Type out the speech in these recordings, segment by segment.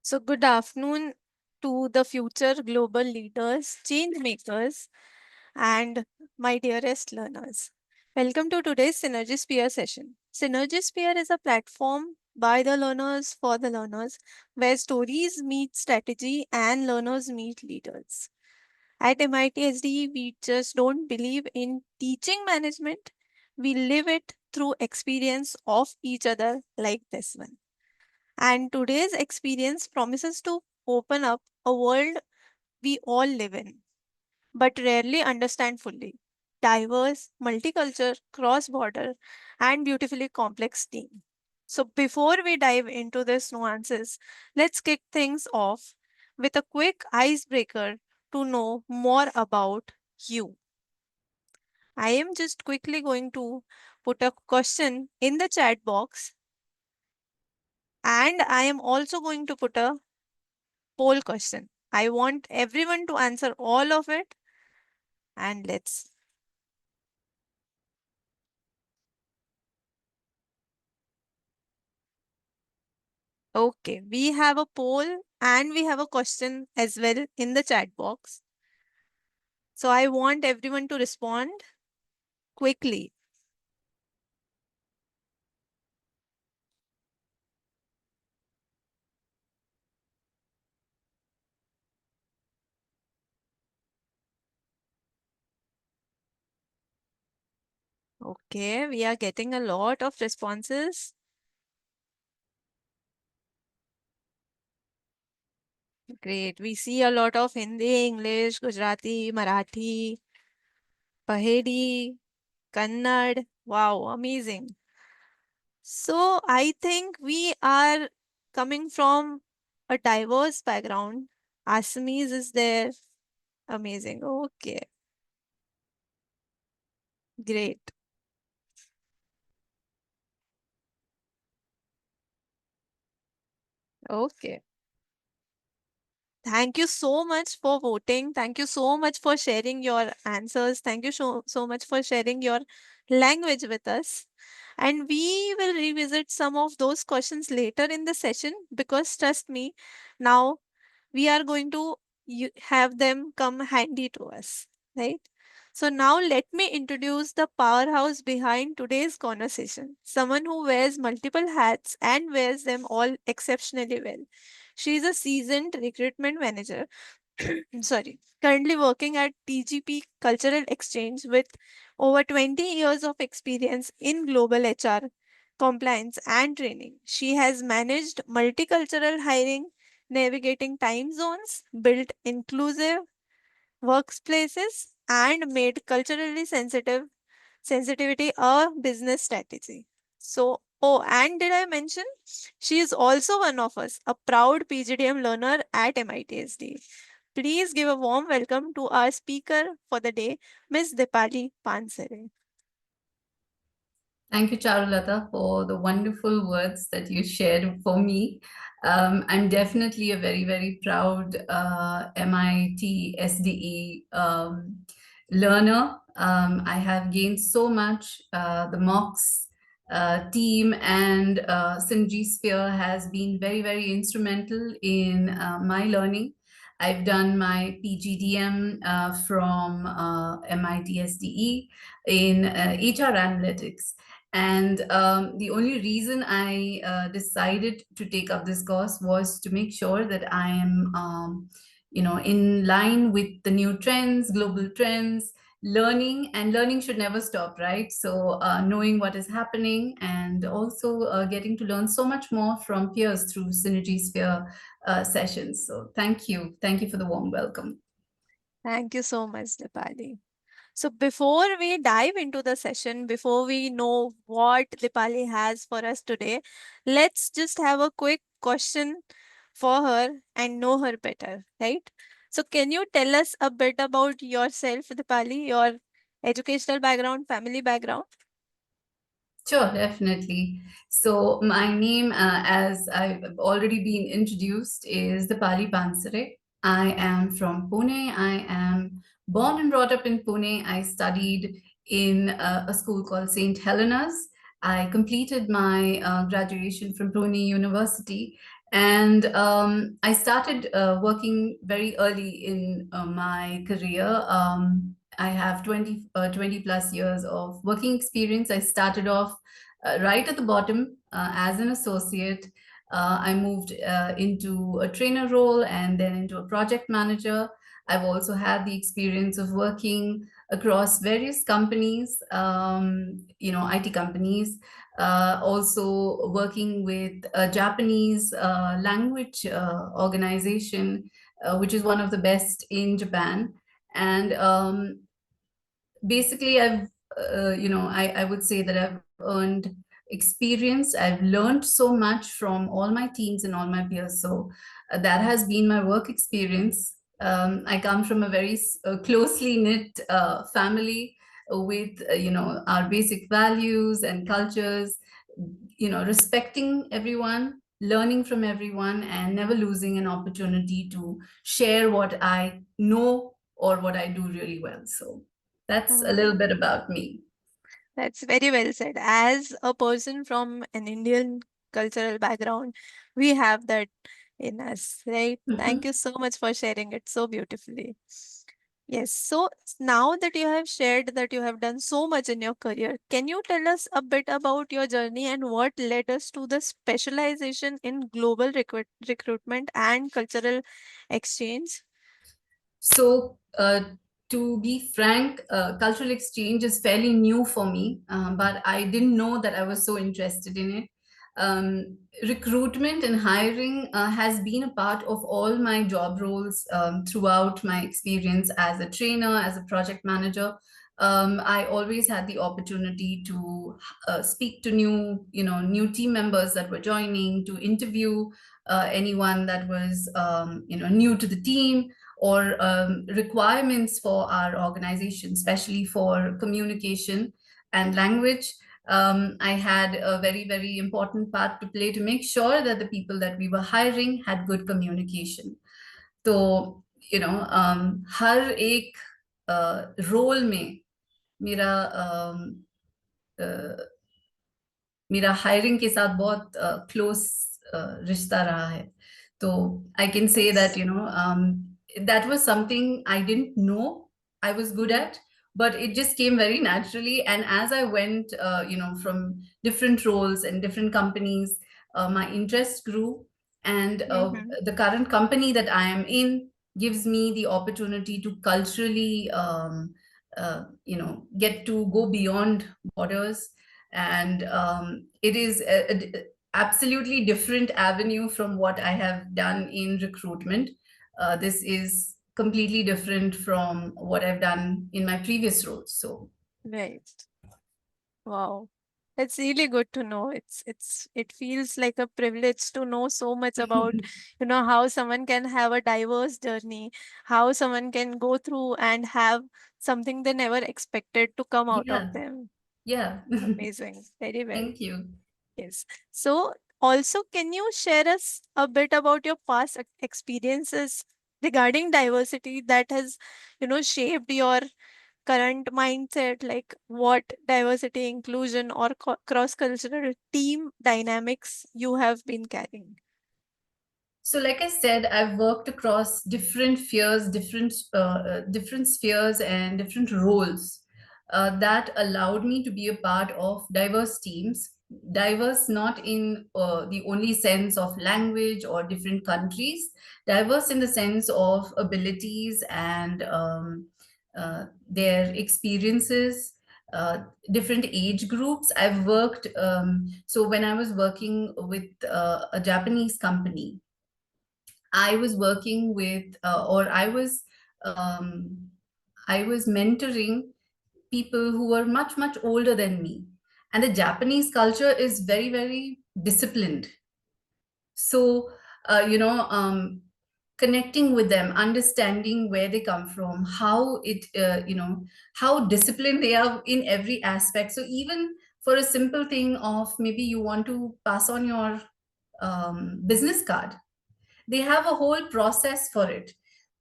So, good afternoon to the future global leaders, change makers, and my dearest learners. Welcome to today's Synergy Sphere session. Synergy Sphere is a platform by the learners for the learners where stories meet strategy and learners meet leaders. At MIT SD, we just don't believe in teaching management, we live it through experience of each other like this one. And today's experience promises to open up a world we all live in, but rarely understand fully. Diverse, multicultural, cross border, and beautifully complex team. So, before we dive into these nuances, let's kick things off with a quick icebreaker to know more about you. I am just quickly going to put a question in the chat box, and I am also going to put a poll question. I want everyone to answer all of it and let's. Okay, we have a poll and we have a question as well in the chat box. So I want everyone to respond quickly. Okay, we are getting a lot of responses. Great. We see a lot of Hindi, English, Gujarati, Marathi, Pahedi, Kannad. Wow, amazing. So I think we are coming from a diverse background. Assamese is there. Amazing. Okay, great. Okay. Thank you so much for voting. Thank you so much for sharing your answers. Thank you so much for sharing your language with us. And we will revisit some of those questions later in the session because trust me, now we are going to have them come handy to us, right? So now let me introduce the powerhouse behind today's conversation, someone who wears multiple hats and wears them all exceptionally well. She is a seasoned recruitment manager, sorry, currently working at TGP Cultural Exchange with over 20 years of experience in global HR, compliance, and training. She has managed multicultural hiring, navigating time zones, built inclusive workplaces, and made culturally sensitivity a business strategy. So, oh, and did I mention she is also one of us, a proud PGDM learner at MITSD. Please give a warm welcome to our speaker for the day, Ms. Dipali Pansare. Thank you, Charulata, for the wonderful words that you shared for me. I'm definitely a very, very proud MIT SDE learner. I have gained so much. The MOX team and Synergy Sphere has been very, very instrumental in my learning. I've done my PGDM from MIT SDE in HR analytics. And the only reason I decided to take up this course was to make sure that I am, in line with the new trends, global trends, learning, and learning should never stop, right? So knowing what is happening and also getting to learn so much more from peers through Synergy Sphere sessions. So thank you for the warm welcome. Thank you so much, Dipali. So before we dive into the session, before we know what Dipali has for us today, let's just have a quick question for her and know her better, right? So can you tell us a bit about yourself, Dipali, your educational background, family background? Sure, definitely. So my name, as I've already been introduced, is Dipali Pansare. I am from Pune. I am born and brought up in Pune. I studied in a school called St. Helena's. I completed my graduation from Pune University, And I started working very early in my career. I have 20 plus years of working experience. I started off right at the bottom as an associate. I moved into a trainer role and then into a project manager. I've also had the experience of working across various companies, IT companies, also working with a Japanese language organization, which is one of the best in Japan. And basically, I would say that I've earned experience. I've learned so much from all my teams and all my peers. So that has been my work experience. I come from a very closely knit family with, our basic values and cultures, respecting everyone, learning from everyone, and never losing an opportunity to share what I know or what I do really well. So that's a little Mm, bit about me. that's very well said. As a person from an Indian cultural background, we have that in us, right? Thank you so much for sharing it so beautifully. Yes, so now that you have shared that you have done so much in your career, can you tell us a bit about your journey and what led us to the specialization in global recruitment and cultural exchange? So, to be frank, cultural exchange is fairly new for me, but I didn't know that I was so interested in it. Recruitment and hiring has been a part of all my job roles throughout my experience as a trainer, as a project manager. I always had the opportunity to speak to new team members that were joining, to interview anyone that was, new to the team, or requirements for our organization, especially for communication and language. I had a very, very important part to play to make sure that the people that we were hiring had good communication. तो हर एक role में मेरा मेरा hiring के साथ बहुत close रिश्ता रहा है तो I can say that That's that was something I didn't know I was good at, but it just came very naturally. And as I went from different roles and different companies, my interest grew. And mm-hmm. the current company that I am in gives me the opportunity to culturally get to go beyond borders. And it is absolutely different avenue from what I have done in recruitment. This is completely different from what I've done in my previous roles. So Right. Wow. It's really good to know. It feels like a privilege to know so much about, how someone can have a diverse journey, how someone can go through and have something they never expected to come out of yeah, them. yeah. Amazing. Very well. Thank you. Yes. So also, can you share us a bit about your past experiences regarding diversity that has, shaped your current mindset, like what diversity, inclusion, or cross-cultural team dynamics you have been carrying? So, like I said, I've worked across different spheres, different spheres, and different roles that allowed me to be a part of diverse teams. Diverse not in the only sense of language or different countries, diverse in the sense of abilities and their experiences. Different age groups. I've worked, so when I was working with a Japanese company, I was working with, or I was mentoring people who were much, much older than me. And the Japanese culture is very, very disciplined. So, connecting with them, understanding where they come from, how disciplined they are in every aspect. So, even for a simple thing of maybe you want to pass on your business card, they have a whole process for it.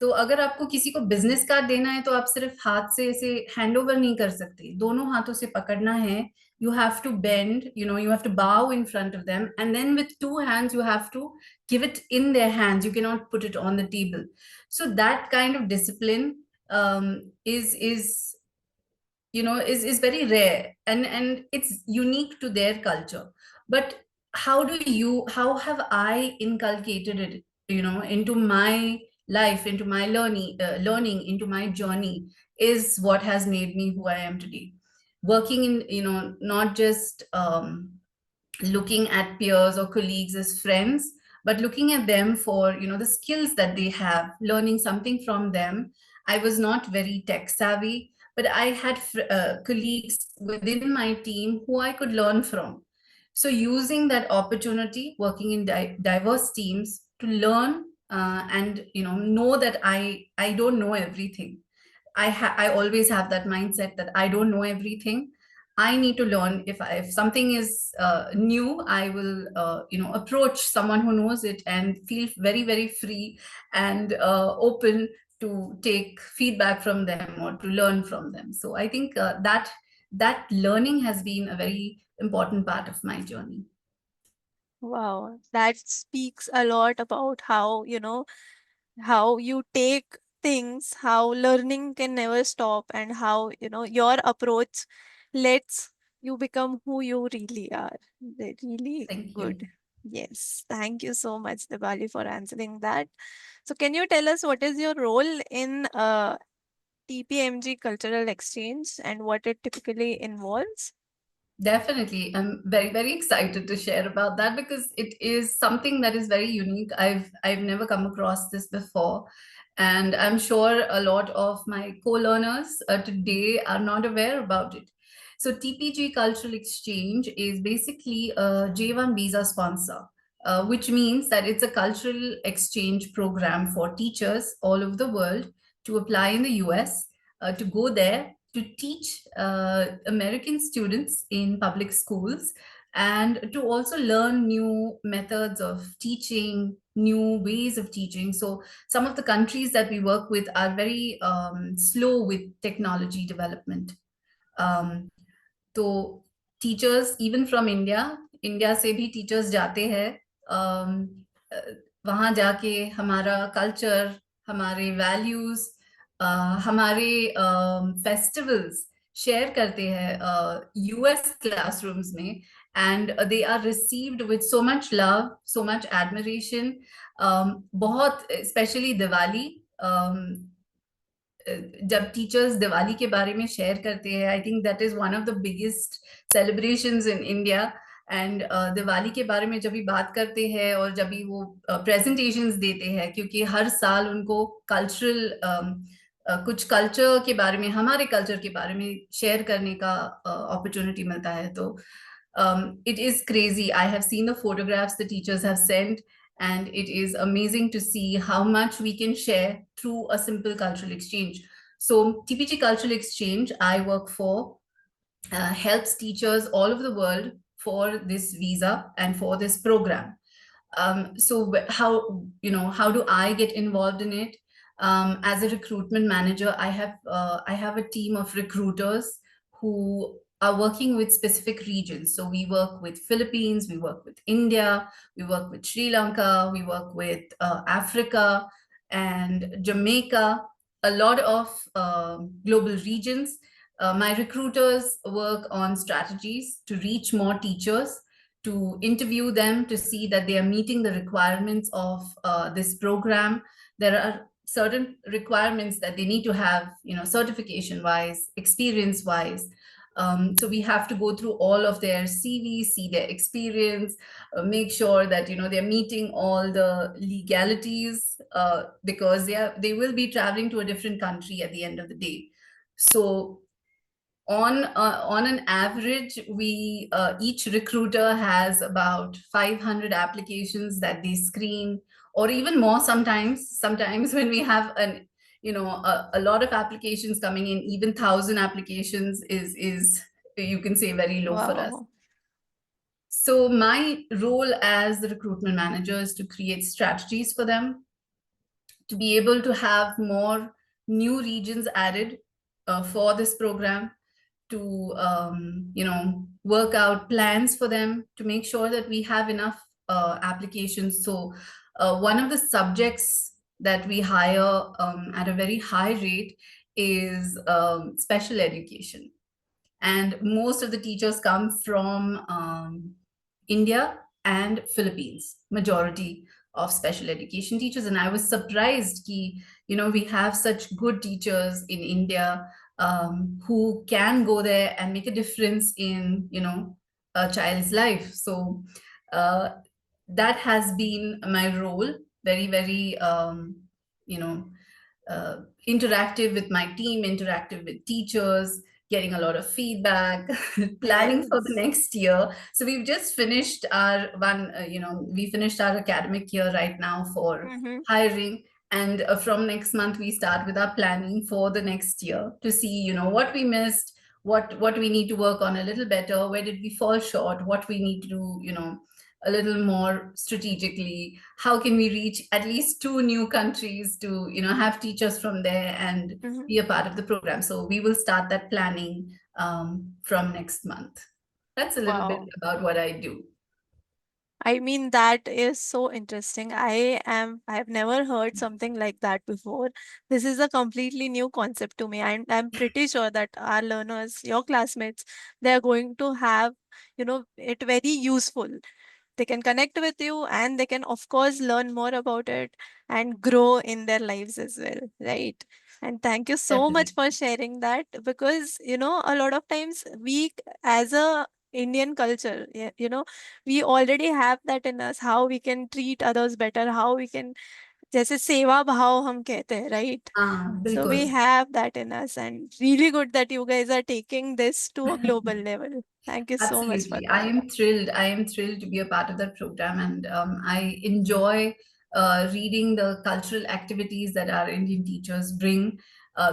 तो अगर आपको किसी को business card देना है तो आप सिर्फ हाथ से ऐसे हैंड ओवर नहीं कर सकते, दोनों हाथों से पकड़ना है. You have to bend, you have to bow in front of them, and then with two hands you have to give it in their hands. You cannot put it on the table. So that kind of discipline is is very rare, and it's unique to their culture. But how have I inculcated it, into my life, into my learning, into my journey, is what has made me who I am today. Working in, not just looking at peers or colleagues as friends, but looking at them for, the skills that they have, learning something from them. I was not very tech savvy, but I had colleagues within my team who I could learn from. So using that opportunity, working in diverse teams, to learn, and know that I don't know everything. I always have that mindset that I don't know everything. I need to learn. If something is new, I will approach someone who knows it and feel very, very free and open to take feedback from them or to learn from them. So I think that learning has been a very important part of my journey. Wow, that speaks a lot about how, how you take things, how learning can never stop, and how, your approach lets you become who you really are. Really Thank you. good. Yes, thank you so much, Dibali, for answering that. So, can you tell us what is your role in TPMG Cultural Exchange and what it typically involves? Definitely. I'm very, very excited to share about that because it is something that is very unique. I've never come across this before. And I'm sure a lot of my co-learners today are not aware about it. So TPG Cultural Exchange is basically a J1 visa sponsor, which means that it's a cultural exchange program for teachers all over the world to apply in the US, to go there to teach American students in public schools, and to also learn new methods of teaching, new ways of teaching. So some of the countries that we work with are very slow with technology development. Um, तो teachers even from India, India से भी teachers जाते हैं, वहाँ जाके हमारा culture, हमारे values, हमारे फेस्टिवल्स शेयर करते हैं यूएस क्लासरूम्स में, and they are received with so much love, so much admiration. बहुत स्पेशली दिवाली, जब टीचर्स दिवाली के बारे में शेयर करते हैं, I think that is one of the biggest celebrations in India. And Diwali के बारे में जब भी बात करते हैं और जब भी वो प्रेजेंटेशंस देते हैं, क्योंकि हर साल उनको कल्चरल कुछ कल्चर के बारे में, हमारे कल्चर के बारे में शेयर करने का अपॉर्चुनिटी मिलता है. तो it is crazy. I have seen the photographs the teachers have sent, and it is amazing to see how much we can share through a simple cultural exchange. So TPG Cultural Exchange I work for helps teachers all over the world for this visa and for this program. So how do I get involved in it? As a recruitment manager, I have a team of recruiters who are working with specific regions. So we work with Philippines, we work with India, we work with Sri Lanka, we work with Africa and Jamaica, a lot of global regions. My recruiters work on strategies to reach more teachers, to interview them, to see that they are meeting the requirements of this program. There are certain requirements that they need to have, certification wise, experience wise. So we have to go through all of their CVs, see their experience, make sure that they're meeting all the legalities, because they will be traveling to a different country at the end of the day. So on an average, we each recruiter has about 500 applications that they screen, or even more sometimes. Sometimes when we have a lot of applications coming in, even 1,000 applications is you can say very low for us. Wow. So my role as the recruitment manager is to create strategies for them, to be able to have more new regions added for this program, to work out plans for them to make sure that we have enough applications. So one of the subjects that we hire at a very high rate is special education, and most of the teachers come from India and Philippines, majority of special education teachers. And I was surprised ki, we have such good teachers in India who can go there and make a difference in, a child's life. So uh, that has been my role, very, very, you know, uh, interactive with my team, interactive with teachers, getting a lot of feedback, planning for the Yes. next year. So we've just finished our we finished our academic year right now for Mm-hmm. hiring. And from next month, we start with our planning for the next year to see, what we missed, what we need to work on a little better, where did we fall short, what we need to do, a little more strategically, how can we reach at least two new countries to have teachers from there and Mm-hmm. be a part of the program. So we will start that planning from next month. That's a little bit Wow. about what I do. I mean, that is so interesting. I've never heard something like that before. This is a completely new concept to me. And I'm pretty sure that our learners, your classmates, they're going to have, it very useful. They can connect with you and they can, of course, learn more about it and grow in their lives as well, right? And thank you so much Definitely. for sharing that, because a lot of times we, as a Indian culture, we already have that in us, how we can treat others better, how we can, जैसे सेवा भाव हम कहते हैं, right? हाँ, So we बिल्कुल. have that in us, and really good that you guys are taking this to a global level. Thank you so much for Absolutely. I that. am thrilled. I am thrilled to be a part of that program. And I enjoy reading the cultural activities that our Indian teachers bring,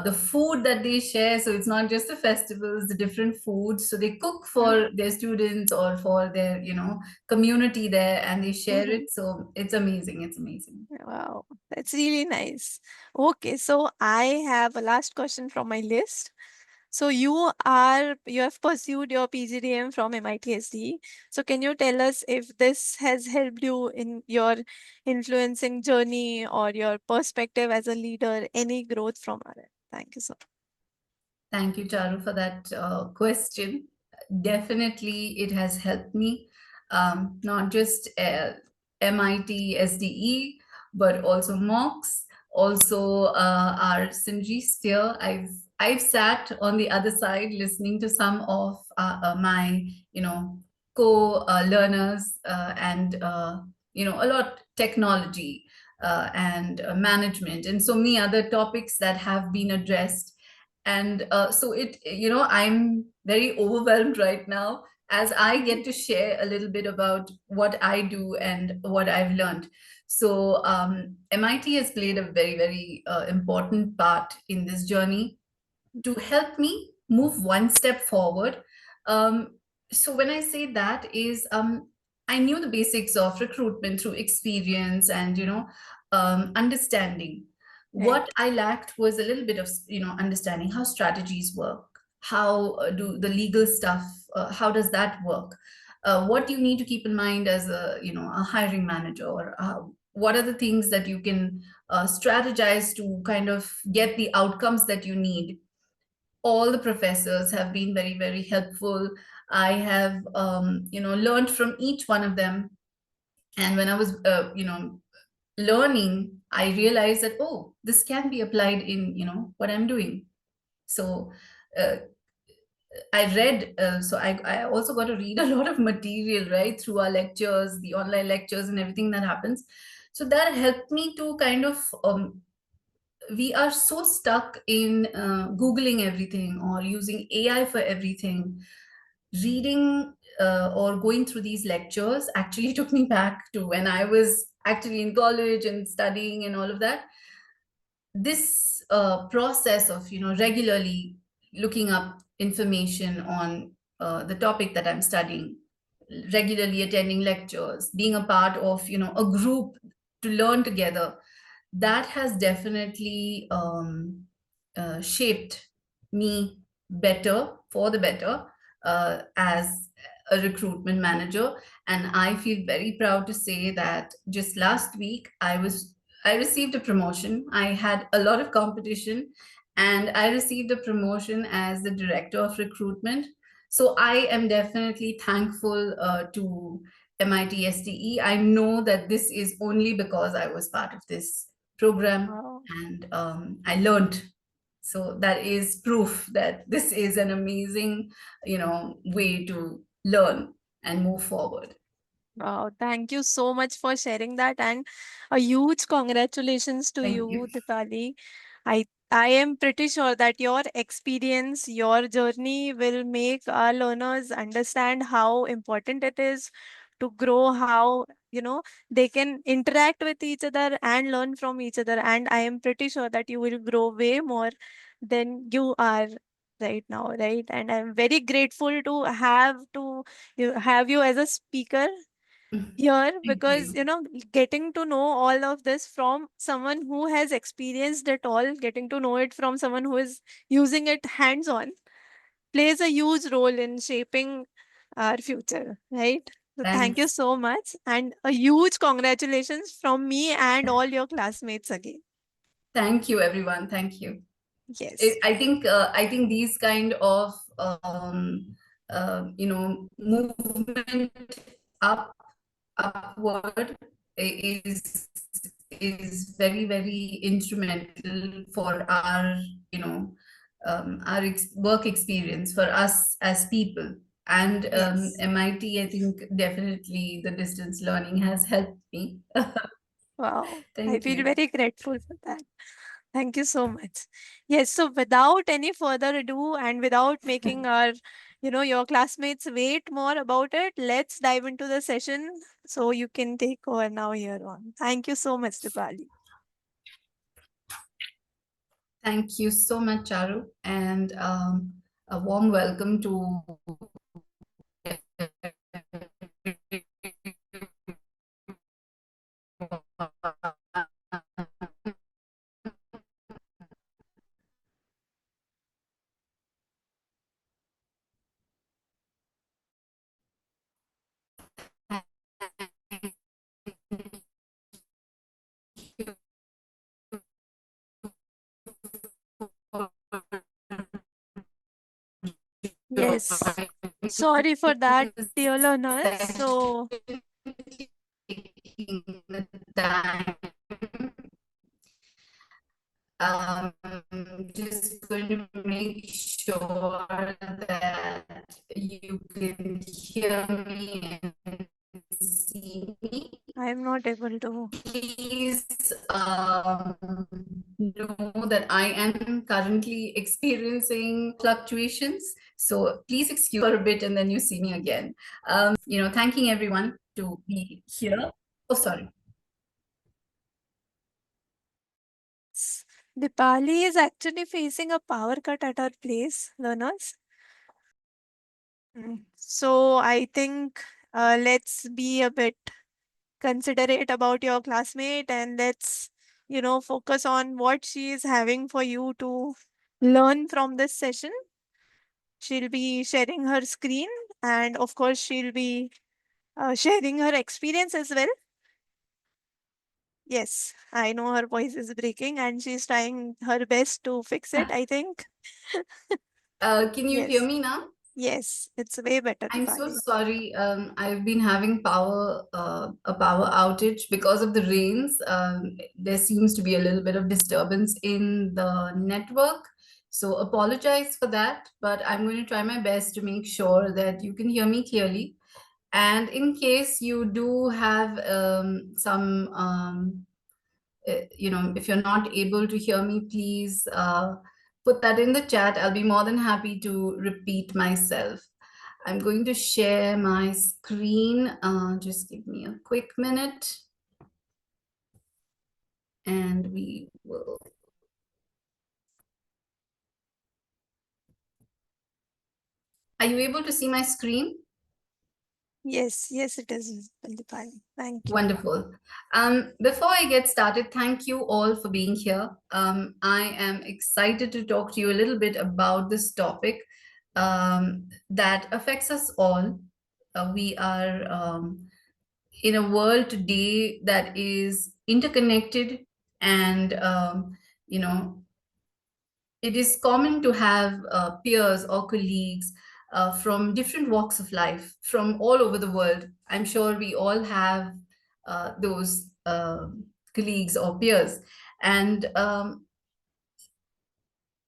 the food that they share. So it's not just the festivals, the different foods. So they cook for their students or for their, community there, and they share Mhm. it. So it's amazing. It's amazing. Wow, that's really nice. Okay, so I have a last question from my list. So you have pursued your PGDM from MIT SD. So can you tell us if this has helped you in your influencing journey or your perspective as a leader, any growth from it? Thank you so Thank you, Charu, for that question. Definitely, it has helped me, not just MIT SDE, but also MOOCs, also our Synergy Sphere. I've sat on the other side listening to some of my, co-learners and, a lot technology and management and so many other topics that have been addressed. And so I'm very overwhelmed right now as I get to share a little bit about what I do and what I've learned. So MIT has played a very, very important part in this journey to help me move one step forward. Um, so when I say that is, I knew the basics of recruitment through experience and understanding. much. What I lacked was a little bit of understanding how strategies work, how do the legal stuff, how does that work, what do you need to keep in mind as a hiring manager, or what are the things that you can strategize to kind of get the outcomes that you need. All the professors have been very, very helpful. I have learned from each one of them. And when I was learning, I realized that, oh, this can be applied in what I'm doing. So uh, I read, so I also got to read a lot of material, right, through our lectures, the online lectures and everything that happens. So that helped me to kind of we are so stuck in Googling everything or using AI for everything. Reading or going through these lectures actually took me back to when I was actually in college and studying and all of that. This process of regularly looking up information on the topic that I'm studying, regularly attending lectures, being a part of a group to learn together, that has definitely shaped me better, for the better, as a recruitment manager. And I feel very proud to say that just last week I received a promotion. I had a lot of competition, and I received a promotion as the director of recruitment. So I am definitely thankful to MIT SDE. I know that this is only because I was part of this program, Wow. and I learned. So that is proof that this is an amazing, way to learn and move forward. Wow, thank you so much for sharing that, and a huge congratulations to Thank you. you, Dipali. I am pretty sure that your experience, your journey will make our learners understand how important it is to grow, how they can interact with each other and learn from each other. And I am pretty sure that you will grow way more than you are right now, right? And I'm very grateful to have you as a speaker here, Thank because you. getting to know all of this from someone who has experienced it all, getting to know it from someone who is using it hands on, plays a huge role in shaping our future, right? So thank you Thanks. so much, and a huge congratulations from me and all your classmates again. Thank you, everyone. Thank you. Yes. I think these kind of movement up upward is is very, very instrumental for our work experience, for us as people. And Yes. MIT, I think definitely the distance learning has helped me. Wow, I Thank feel you. very grateful for that. Thank you so much. Yes, so without any further ado and without making your classmates wait more about it, let's dive into the session. So you can take over now here on. Thank you so much, Dipali. Thank you so much, Charu, and a warm welcome to Yes. Sorry for that, dear learners. So, taking the time. Um, just going to make sure that you can hear me and see me. I am not able to. Please know that I am currently experiencing fluctuations. So please excuse for a bit and then you see me again. Thanking everyone to be here. Oh, sorry. Dipali is actually facing a power cut at our place, learners. So I think let's be a bit considerate about your classmate, and let's focus on what she is having for you to learn from this session. She'll be sharing her screen, and of course, she'll be sharing her experience as well. Yes, I know her voice is breaking, and she's trying her best to fix it, I think. Can you hear Yes, me now? yes, it's way better, I'm so Dipali. sorry. I've been having a power outage because of the rains. There seems to be a little bit of disturbance in the network. So apologize for that, but I'm going to try my best to make sure that you can hear me clearly. And in case you do have if you're not able to hear me, please put that in the chat. I'll be more than happy to repeat myself. I'm going to share my screen. Just give me a quick minute and we will. Are you able to see my screen? Yes, yes, it is Deepali. Thank you. Wonderful. Before I get started, thank you all for being here. I am excited to talk to you a little bit about this topic that affects us all. We are in a world today that is interconnected, and you know it is common to have peers or colleagues from different walks of life from all over the world. I'm sure we all have those colleagues or peers. And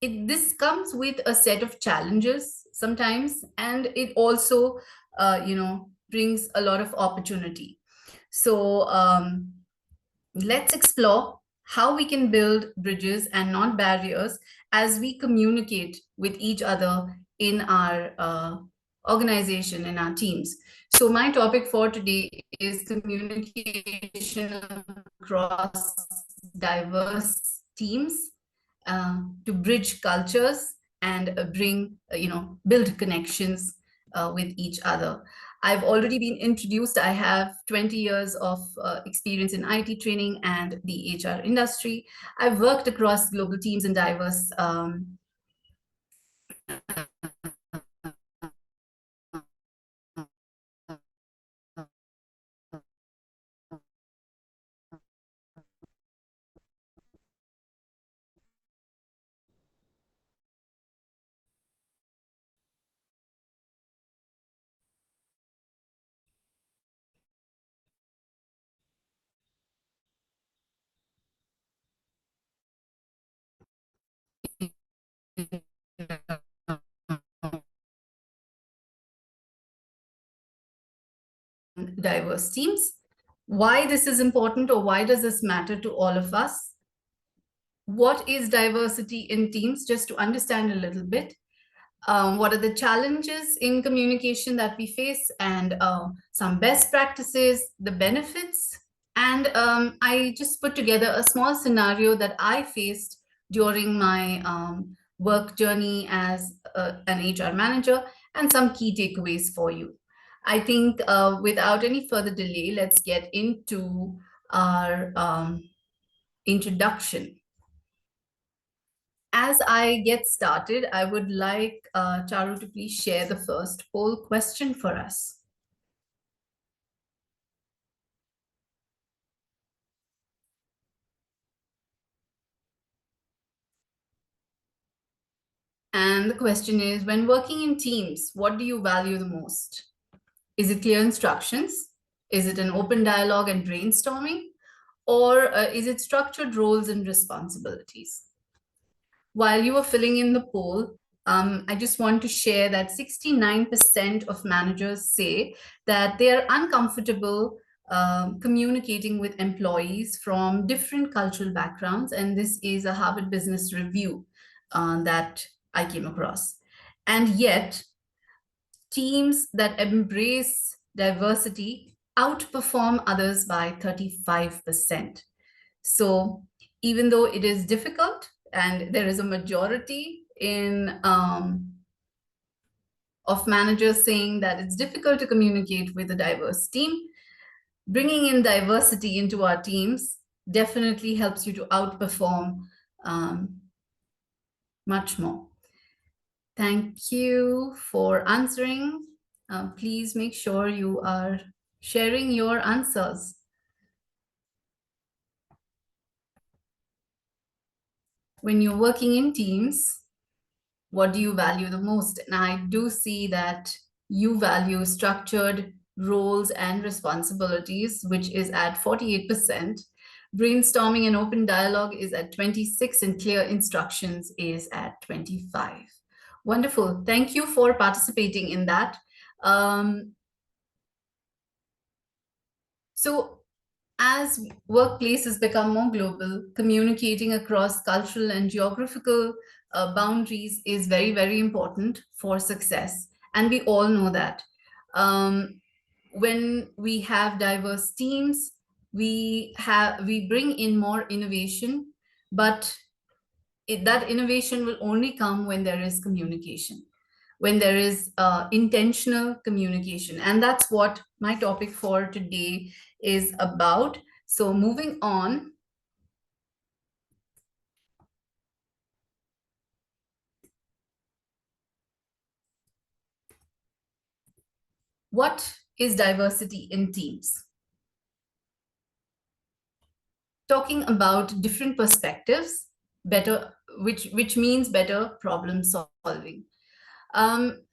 this comes with a set of challenges sometimes, and it also, brings a lot of opportunity. So, let's explore how we can build bridges and not barriers as we communicate with each other in our organization, in our teams. So, my topic for today is communication across diverse teams to bridge cultures and build connections with each other. I've already been introduced. I have 20 years of experience in IT training and the HR industry. I've worked across global teams in diverse diverse teams. Why this is important, or why does this matter to all of us? What is diversity in teams, just to understand a little bit. What are the challenges in communication that we face, and some best practices, the benefits. And I just put together a small scenario that I faced during my work journey as an HR manager, and some key takeaways for you. I think without any further delay, let's get into our introduction. As I get started, I would like Charu to please share the first poll question for us. And the question is, when working in teams, what do you value the most? Is it clear instructions? Is it an open dialogue and brainstorming? Or is it structured roles and responsibilities? While you were filling in the poll, I just want to share that 69% of managers say that they are uncomfortable communicating with employees from different cultural backgrounds. And this is a Harvard Business Review that I came across. And yet, teams that embrace diversity outperform others by 35%. So even though it is difficult, and there is a majority in of managers saying that it's difficult to communicate with a diverse team, bringing in diversity into our teams definitely helps you to outperform much more. Thank you for answering. Please make sure you are sharing your answers. When you're working in teams, what do you value the most? And I do see that you value structured roles and responsibilities, which is at 48%. Brainstorming and open dialogue is at 26, and clear instructions is at 25. Wonderful. Thank you for participating in that. So as workplaces become more global, communicating across cultural and geographical boundaries is very, very important for success. And we all know that. When we have diverse teams, we bring in more innovation, but that innovation will only come when there is communication. when there is intentional communication. And that's what my topic for today is about. So moving on. What is diversity in teams? Talking about different perspectives, better, which means better problem solving. Um,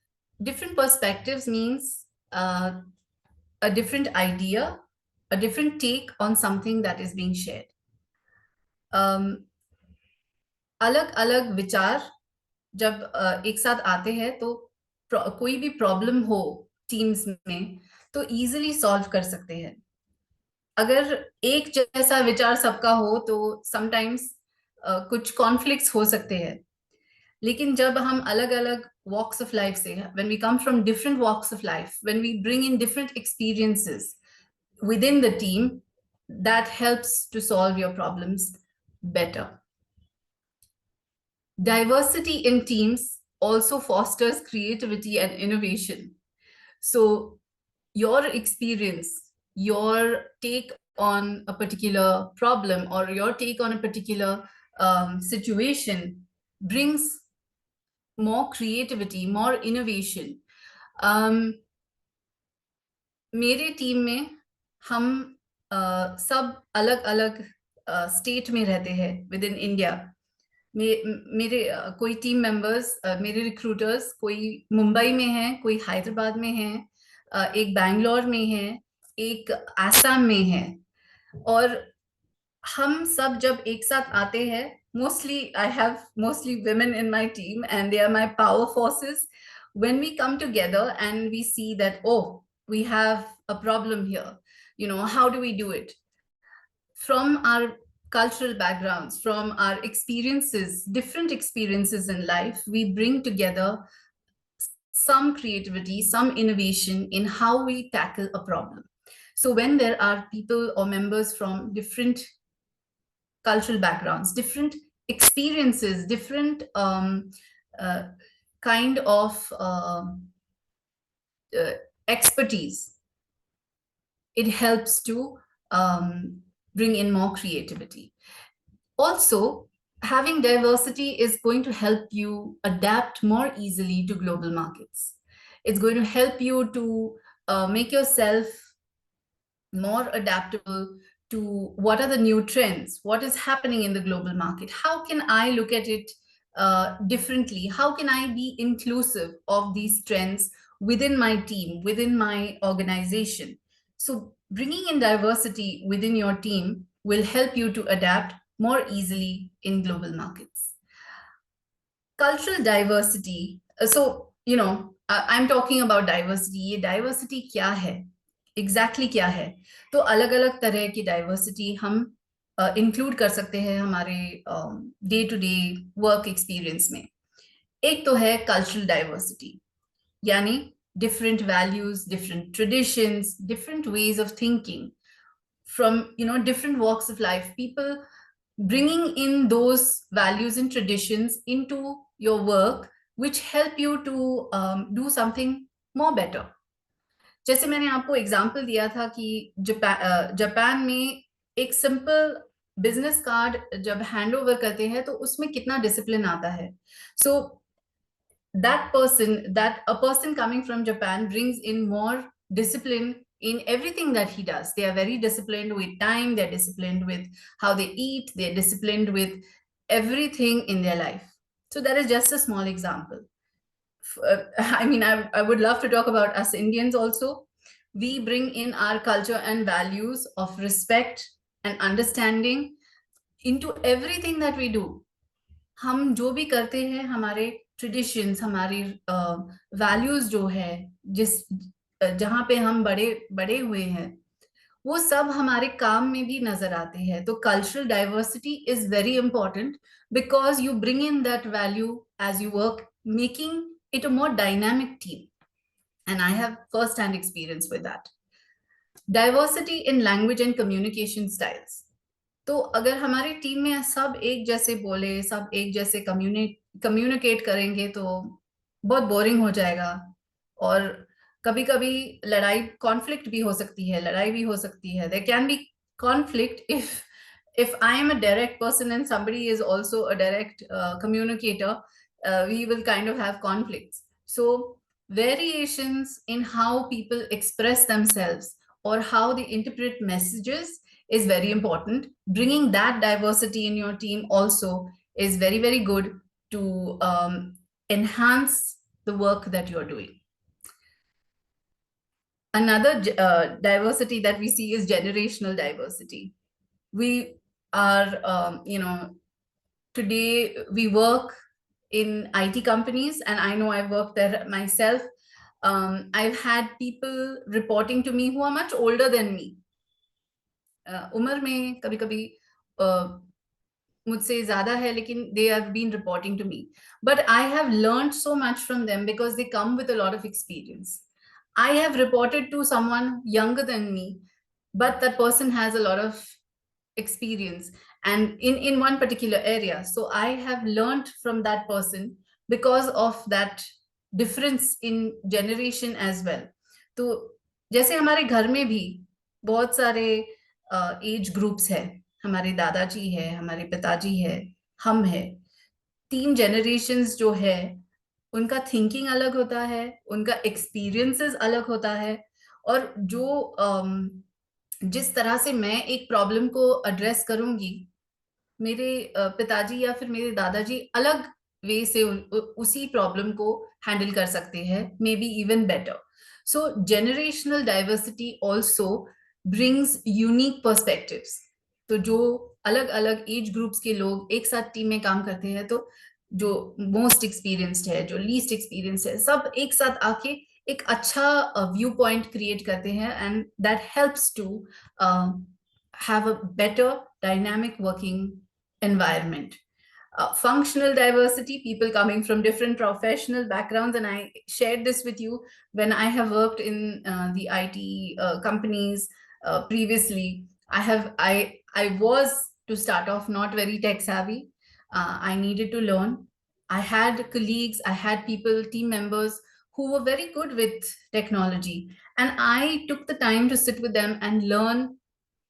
Different perspectives means a different idea, a different take on something that is being shared. अलग अलग विचार जब एक साथ आते हैं तो कोई भी प्रॉब्लम हो टीम्स में तो इजीली सॉल्व कर सकते हैं. अगर एक जैसा विचार सबका हो तो समटाइम्स कुछ कॉन्फ्लिक्ट्स हो सकते हैं. लेकिन जब हम अलग अलग walks of life से, when we come from different walks of life, when we bring in different experiences within the team, that helps to solve your problems better. Diversity in teams also fosters creativity and innovation. So your experience, your take on a particular problem or your take on a particular situation brings more creativity, more innovation. मेरे team में हम सब अलग अलग state में रहते हैं with in India. मेरे कोई टीम मेंबर्स, मेरे रिक्रूटर्स, कोई मुंबई में है, कोई हैदराबाद में है, एक बैंगलोर में है, एक आसाम में है. और हम सब जब एक साथ आते हैं, mostly I have mostly women in my team and they are my power forces. When we come together and we see that, oh, we have a problem here, you know, how do we do it? From our cultural backgrounds, from our experiences, different experiences in life, we bring together some creativity, some innovation in how we tackle a problem. So when there are people or members from different cultural backgrounds, different experiences, different kind of expertise, it helps to bring in more creativity. Also, having diversity is going to help you adapt more easily to global markets. It's going to help you to make yourself more adaptable to what are the new trends, what is happening in the global market, how can I look at it differently, how can I be inclusive of these trends within my team, within my organization. So bringing in diversity within your team will help you to adapt more easily in global markets. Cultural diversity, so you know, I'm talking about diversity. ये diversity क्या है, exactly क्या है? तो अलग अलग तरह की diversity हम include कर सकते हैं हमारे day to day work experience में. एक तो है cultural diversity, यानी different values, different traditions, different ways of thinking from, you know, different walks of life. People bringing in those values and traditions into your work, which help you to do something more better. जैसे मैंने आपको example दिया था कि Japan में एक simple business card जब hand over करते हैं तो उसमें कितना डिसिप्लिन आता है. सो that a person coming from Japan brings in more discipline in everything that he does. They are very disciplined with time, they're disciplined with how they eat, they're disciplined with everything in their life. So that is just a small example. I mean, I would love to talk about us Indians also. We bring in our culture and values of respect and understanding into everything that we do. हम जो भी करते हैं, हमारे traditions, हमारी values जो है, जिस जहाँ पे हम बड़े बड़े हुए हैं, वो सब हमारे काम में भी नजर आते हैं. तो cultural diversity is very important because you bring in that value as you work, making it a more dynamic team. And I have first-hand experience with that. Diversity in language and communication styles. तो अगर हमारी team में सब एक जैसे बोले, सब एक जैसे कम्युनिकेट करेंगे तो बहुत बोरिंग हो जाएगा। और कभी कभी लड़ाई, कॉन्फ्लिक्ट भी हो सकती है, लड़ाई भी हो सकती है, there can be conflict if I am a direct person and somebody is also a direct communicator, we will kind of have conflicts. So variations in how people express themselves or how they interpret messages is very important. Bringing that diversity in your team also is very, very good to enhance the work that you're doing. Another diversity that we see is generational diversity. We are, today we work in IT companies, and I know I've worked there myself. I've had people reporting to me who are much older than me. उम्र में कभी कभी मुझसे ज्यादा है, लेकिन they have been reporting to me. But I have learned so much from them because they come with a lot of experience. I have reported to someone younger than me, but that person has a lot of experience and in one particular area. So I have learned from that person because of that difference in generation as well. तो जैसे हमारे घर में भी बहुत सारे age groups है, हमारे दादाजी है, हमारे पिताजी है, हम है, 3 जनरेशन्स जो है उनका थिंकिंग अलग होता है, उनका एक्सपीरियंसेस अलग होता है। और जो जिस तरह से मैं एक प्रॉब्लम को एड्रेस करूंगी, मेरे पिताजी या फिर मेरे दादाजी अलग वे से उसी प्रॉब्लम को हैंडल कर सकते हैं, may be even better. So generational diversity also brings unique perspectives. तो जो अलग अलग एज ग्रुप्स के लोग एक साथ टीम में काम करते हैं, तो जो मोस्ट एक्सपीरियंस्ड है, जो लीस्ट एक्सपीरियंस है, सब एक साथ आके एक अच्छा व्यू पॉइंट क्रिएट करते हैं, and that helps to have a better dynamic working environment. Functional diversity, people coming from different professional backgrounds, and I shared this with you when I have worked in the IT companies previously. I was, to start off, not very tech savvy. I needed to learn. I had colleagues, I had people, team members who were very good with technology, and I took the time to sit with them and learn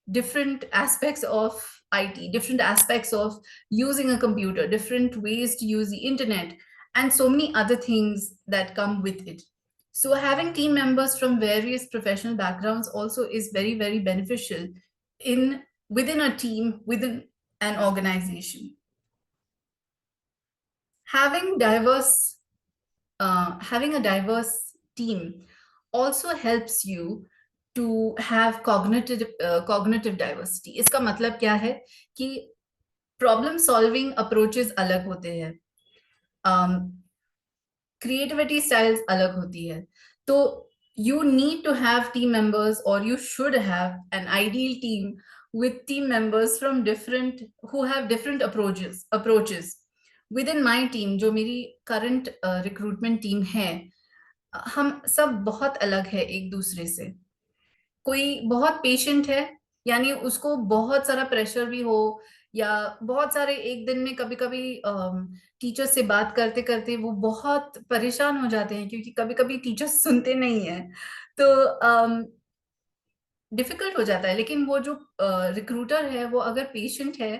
different aspects of IT, different aspects of using a computer, different ways to use the internet, and so many other things that come with it. So having team members from various professional backgrounds also is very, very beneficial in within a team, within an organization. Having having a diverse team also helps you to have cognitive diversity. इसका मतलब क्या है कि problem solving approaches अलग होते हैं, creativity styles अलग होती है। तो you need to have team members, or you should have an ideal team with team members from different, who have different approaches. Within my team, जो मेरी current recruitment team है, हम सब बहुत अलग है एक दूसरे से। कोई बहुत पेशेंट है, यानी उसको बहुत सारा प्रेशर भी हो, या बहुत सारे एक दिन में कभी कभी टीचर से बात करते करते वो बहुत परेशान हो जाते हैं, क्योंकि कभी कभी टीचर्स सुनते नहीं है, तो डिफिकल्ट हो जाता है। लेकिन वो जो रिक्रूटर है, वो अगर पेशेंट है,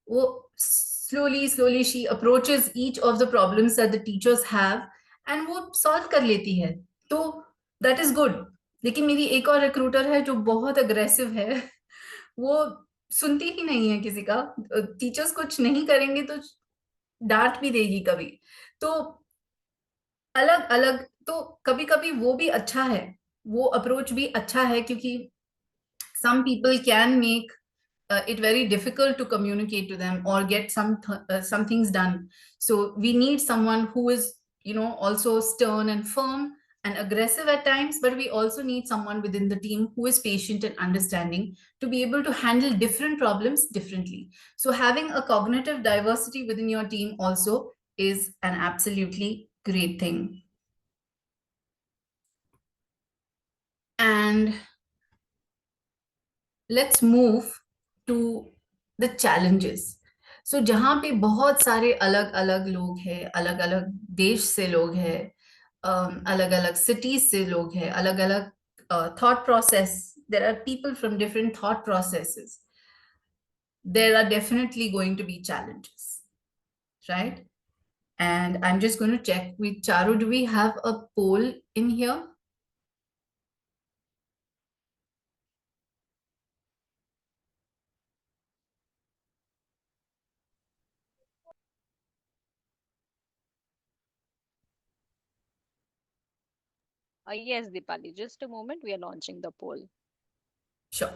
वो slowly she approaches each of the problems that the teachers have, and वो सॉल्व कर लेती है, तो दैट इज गुड। लेकिन मेरी एक और रिक्रूटर है जो बहुत अग्रेसिव है, वो सुनती ही नहीं है किसी का, टीचर्स कुछ नहीं करेंगे तो डांट भी देगी कभी। तो अलग अलग, तो कभी कभी वो भी अच्छा है, वो अप्रोच भी अच्छा है, क्योंकि some people can make it very difficult to communicate to them or get some things done. So we need someone who is, also stern and firm and aggressive at times, but we also need someone within the team who is patient and understanding to be able to handle different problems differently. So having a cognitive diversity within your team also is an absolutely great thing. And let's move to the challenges. सो जहाँ पे बहुत सारे अलग अलग लोग हैं, अलग अलग देश से लोग हैं, अलग अलग सिटीज से लोग हैं, अलग अलग thought process, there are people from different thought processes, there are definitely going to be challenges, right? And I'm just going to check with Charu, do we have a poll in here? Yes, Dipali, just a moment. We are launching the poll. Sure.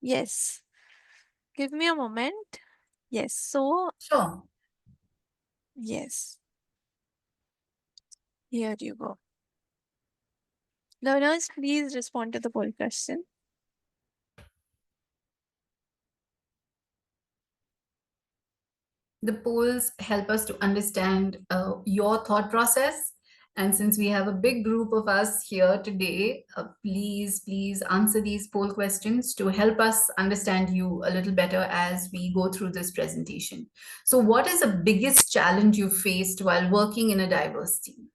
Yes. Give me a moment. Yes. So, Sure. yes. Here you go. Learners, please respond to the poll question. The polls help us to understand your thought process. And since we have a big group of us here today, please answer these poll questions to help us understand you a little better as we go through this presentation. So, what is the biggest challenge you faced while working in a diverse team?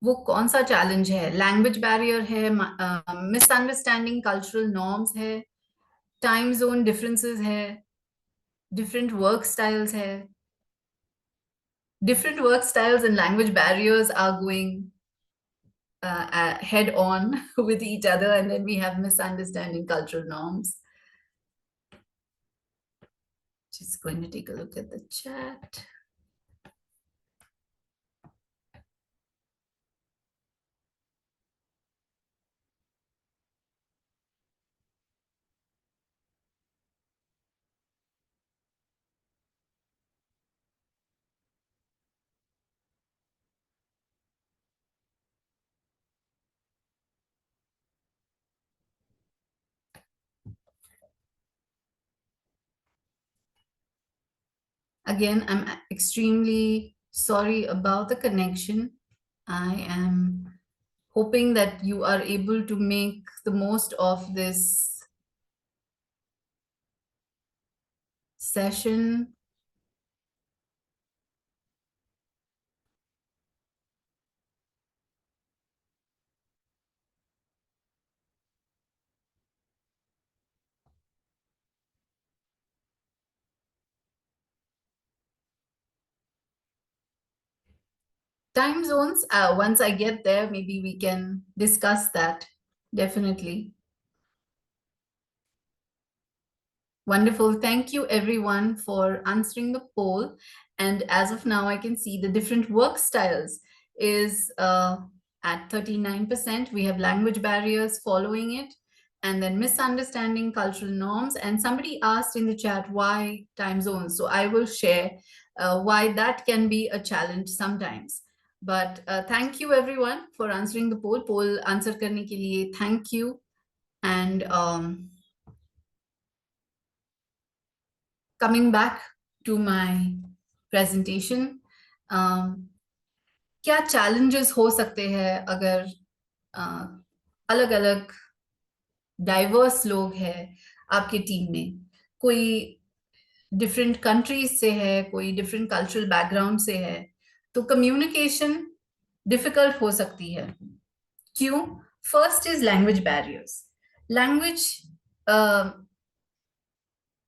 वो कौन सा challenge है? Language barrier है, misunderstanding cultural norms है, time zone differences है, different work styles hai, different work styles and language barriers are going head on with each other, and then we have misunderstanding cultural norms. Just going to take a look at the chat. Again, I'm extremely sorry about the connection. I am hoping that you are able to make the most of this session. Time zones, once I get there, maybe we can discuss that. Definitely. Wonderful. Thank you, everyone, for answering the poll. And as of now, I can see the different work styles is at 39%. We have language barriers following it, and then misunderstanding cultural norms. And somebody asked in the chat why time zones. So I will share why that can be a challenge sometimes. But thank you, everyone, for answering the poll. Poll answer karne ke liye, thank you. And coming back to my presentation, क्या challenges हो सकते हैं अगर अलग अलग diverse लोग हैं आपके टीम में? कोई different countries से है, कोई different cultural background से है, तो communication difficult हो सकती है. क्यों? First is language barriers. Language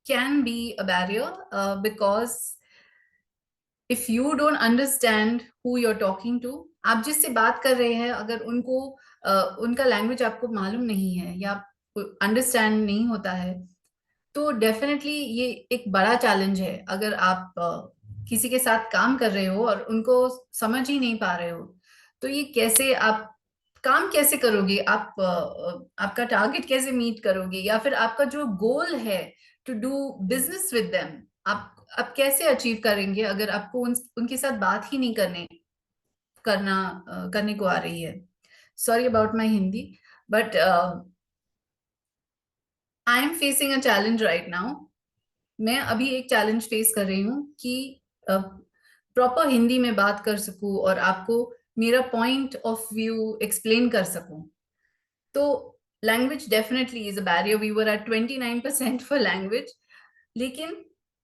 can be a barrier because if you don't understand who you're talking to, आप जिससे बात कर रहे हैं अगर उनको उनका लैंग्वेज आपको मालूम नहीं है या अंडरस्टैंड नहीं होता है, तो डेफिनेटली ये एक बड़ा चैलेंज है. अगर आप किसी के साथ काम कर रहे हो और उनको समझ ही नहीं पा रहे हो, तो ये कैसे आप काम कैसे करोगे? आप आपका टारगेट कैसे मीट करोगे, या फिर आपका जो गोल है to do business with them, आप कैसे अचीव करेंगे अगर आपको उनके साथ बात ही नहीं करने को आ रही है? Sorry about my Hindi, but I am facing a challenge right now. मैं अभी एक चैलेंज फेस कर रही हूँ कि प्रॉपर हिंदी में बात कर सकूं और आपको मेरा पॉइंट ऑफ व्यू एक्सप्लेन कर सकूं। तो language definitely is a barrier. We were at 29% for language. लेकिन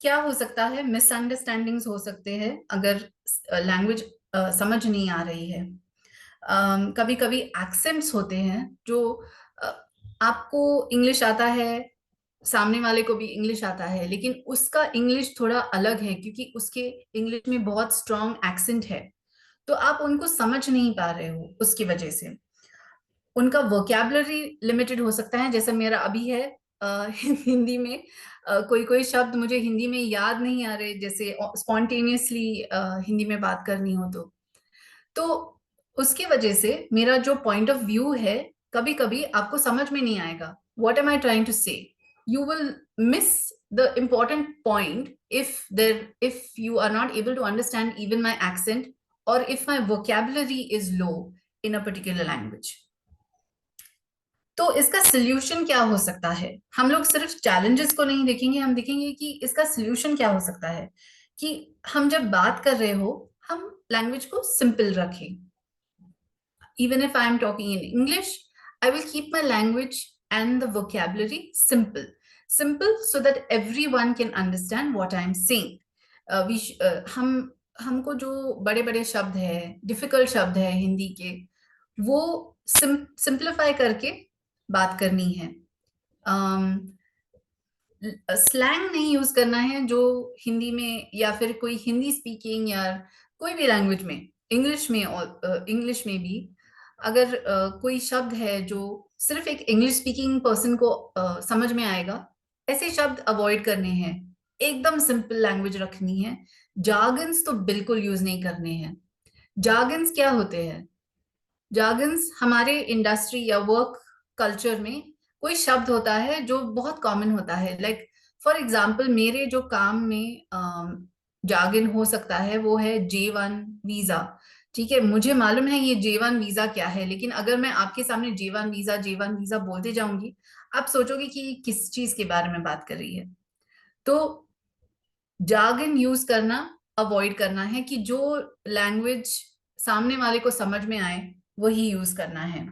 क्या हो सकता है, मिसअंडरस्टैंडिंग्स हो सकते हैं अगर लैंग्वेज समझ नहीं आ रही है। कभी कभी एक्सेंट्स होते हैं जो अ, आपको इंग्लिश आता है, सामने वाले को भी इंग्लिश आता है, लेकिन उसका इंग्लिश थोड़ा अलग है क्योंकि उसके इंग्लिश में बहुत स्ट्रॉन्ग एक्सेंट है। तो आप उनको समझ नहीं पा रहे हो, उसकी वजह से उनका वोकैबुलरी लिमिटेड हो सकता है। जैसे मेरा अभी है हिंदी में कोई कोई शब्द मुझे हिंदी में याद नहीं आ रहे, जैसे स्पॉन्टेनियसली हिंदी में बात करनी हो तो उसकी वजह से मेरा जो पॉइंट ऑफ व्यू है कभी कभी आपको समझ में नहीं आएगा। What am I trying to say? You will miss the important point if you are not able to understand even my accent or if my vocabulary is low in a particular language. तो इसका solution क्या हो सकता है? हम लोग सिर्फ challenges को नहीं देखेंगे, हम देखेंगे कि इसका सोल्यूशन क्या हो सकता है। कि हम जब बात कर रहे हो, हम लैंग्वेज को सिंपल रखें। Even if I am talking in English, I will keep my language and the vocabulary simple. Simple so that everyone can understand what I am saying. हमको जो बड़े बड़े शब्द है, डिफिकल्ट शब्द है हिंदी के, वो सिंप्लीफाई करके बात करनी है। स्लैंग नहीं यूज करना है जो हिंदी में, या फिर कोई हिंदी स्पीकिंग या कोई भी लैंग्वेज में, इंग्लिश में और इंग्लिश में भी अगर कोई शब्द है जो सिर्फ एक इंग्लिश स्पीकिंग पर्सन को समझ में आएगा, ऐसे शब्द अवॉइड करने हैं। एकदम सिंपल लैंग्वेज रखनी है। जार्गन्स तो बिल्कुल यूज नहीं करने हैं। जार्गन्स क्या होते हैं? जार्गन्स हमारे इंडस्ट्री या वर्क कल्चर में कोई शब्द होता है जो बहुत कॉमन होता है। लाइक फॉर एग्जाम्पल, मेरे जो काम में जार्गन हो सकता है वो है J1 वीजा। ठीक है, मुझे मालूम है ये J1 वीजा क्या है, लेकिन अगर मैं आपके सामने J1 वीजा बोलते जाऊंगी, आप सोचोगे कि ये किस चीज के बारे में बात कर रही है। तो जार्गन यूज करना अवॉइड करना है, कि जो लैंग्वेज सामने वाले को समझ में आए वही यूज करना है।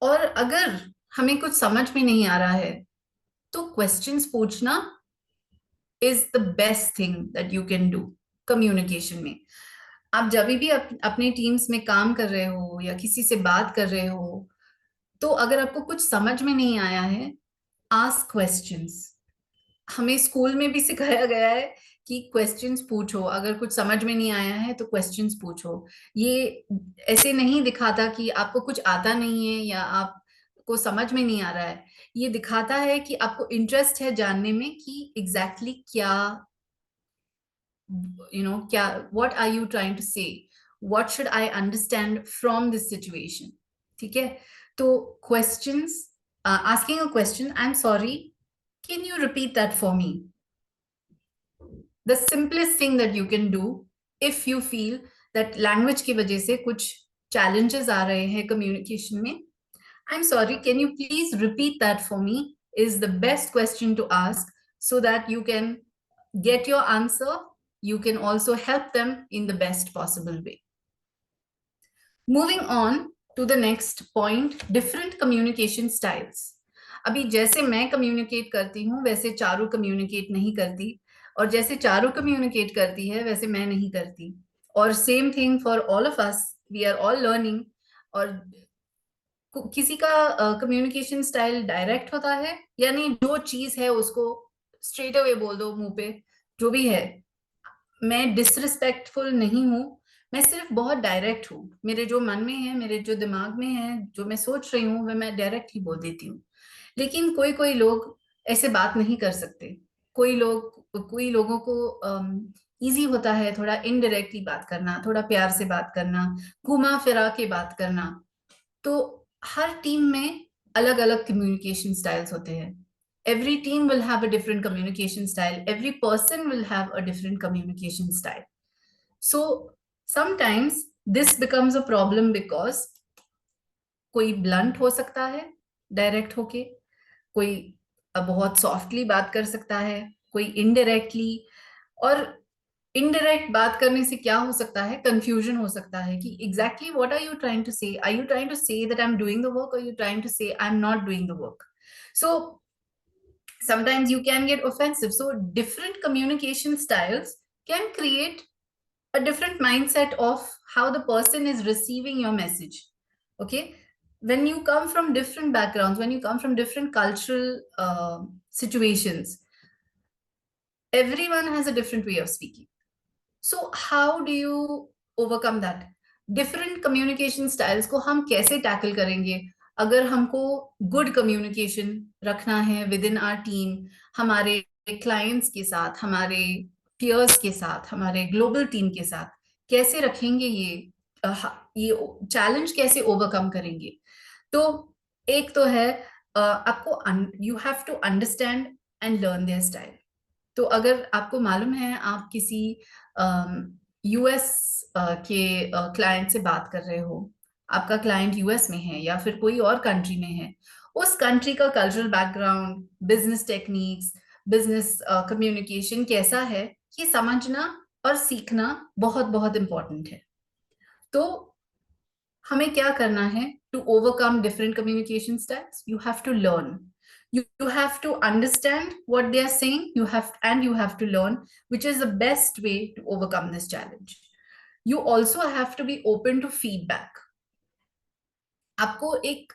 और अगर हमें कुछ समझ में नहीं आ रहा है तो क्वेश्चंस पूछना is the best thing that you can do communication में। आप जब भी अपने टीम्स में काम कर रहे हो या किसी से बात कर रहे हो, तो अगर आपको कुछ समझ में नहीं आया है, आस्क क्वेश्चंस। हमें स्कूल में भी सिखाया गया है कि क्वेश्चंस पूछो। अगर कुछ समझ में नहीं आया है तो क्वेश्चंस पूछो। ये ऐसे नहीं दिखाता कि आपको कुछ आता नहीं है या आपको समझ में नहीं आ रहा है। ये दिखाता है कि आपको इंटरेस्ट है जानने में कि एग्जैक्टली क्या, क्या, what are you trying to say, what should I understand from this situation. ठीक है, तो questions, asking a question, I am sorry, can you repeat that for me? The simplest thing that you can do if you feel that language की वजह से कुछ challenges आ रहे हैं communication में, I'm sorry, can you please repeat that for me, is the best question to ask, so that you can get your answer. You can also help them in the best possible way. Moving on to the next point, different communication styles. अभी जैसे मैं communicate करती हूँ वैसे Charu communicate नहीं करती, और जैसे चारू कम्युनिकेट करती है वैसे मैं नहीं करती। और same thing for all of us, we are all learning. और किसी का कम्युनिकेशन स्टाइल डायरेक्ट होता है, यानी जो चीज है उसको स्ट्रेट अवे बोल दो मुंह पे, जो भी है। मैं डिसरिस्पेक्टफुल नहीं हूँ, मैं सिर्फ बहुत डायरेक्ट हूँ। मेरे जो मन में है, मेरे जो दिमाग में है, जो मैं सोच रही हूँ, वह मैं डायरेक्ट ही बोल देती हूँ। लेकिन कोई कोई लोग ऐसे बात नहीं कर सकते। कोई लोगों को इजी होता है थोड़ा इनडायरेक्टली बात करना, थोड़ा प्यार से बात करना, घुमा फिरा के बात करना। तो हर टीम में अलग अलग कम्युनिकेशन स्टाइल्स होते हैं। Every team will have a different communication style. Every person will have a different communication style. So sometimes this becomes a problem because कोई ब्लंट हो सकता है डायरेक्ट होके, कोई बहुत सॉफ्टली बात कर सकता है, कोई इनडायरेक्टली। और इनडायरेक्ट बात करने से क्या हो सकता है, कंफ्यूजन हो सकता है कि exactly what are you trying to say, are you trying to say that I am doing the work, और you trying to say I am not doing the work. So sometimes you can get offensive. So different communication styles can create a different mindset of how the person is receiving your message. Okay, when you come from different backgrounds, when you come from different cultural situations, everyone has a different way of speaking. So how do you overcome that? Different communication styles को हम कैसे tackle करेंगे? अगर हमको good communication रखना है with in our team, हमारे clients के साथ, हमारे पियर्स के साथ, हमारे ग्लोबल टीम के साथ, कैसे रखेंगे ये चैलेंज कैसे ओवरकम करेंगे? तो एक तो है आपको you have to understand and learn their style. तो अगर आपको मालूम है आप किसी यूएस के क्लाइंट से बात कर रहे हो, आपका क्लाइंट यूएस में है या फिर कोई और कंट्री में है, उस कंट्री का cultural background, business techniques, business communication कैसा है, ये समझना और सीखना बहुत बहुत इंपॉर्टेंट है. तो हमें क्या करना है to overcome different communication styles? You have to learn. You have to understand what they are saying. You have to learn which is the best way to overcome this challenge. You also have to be open to feedback. आपको एक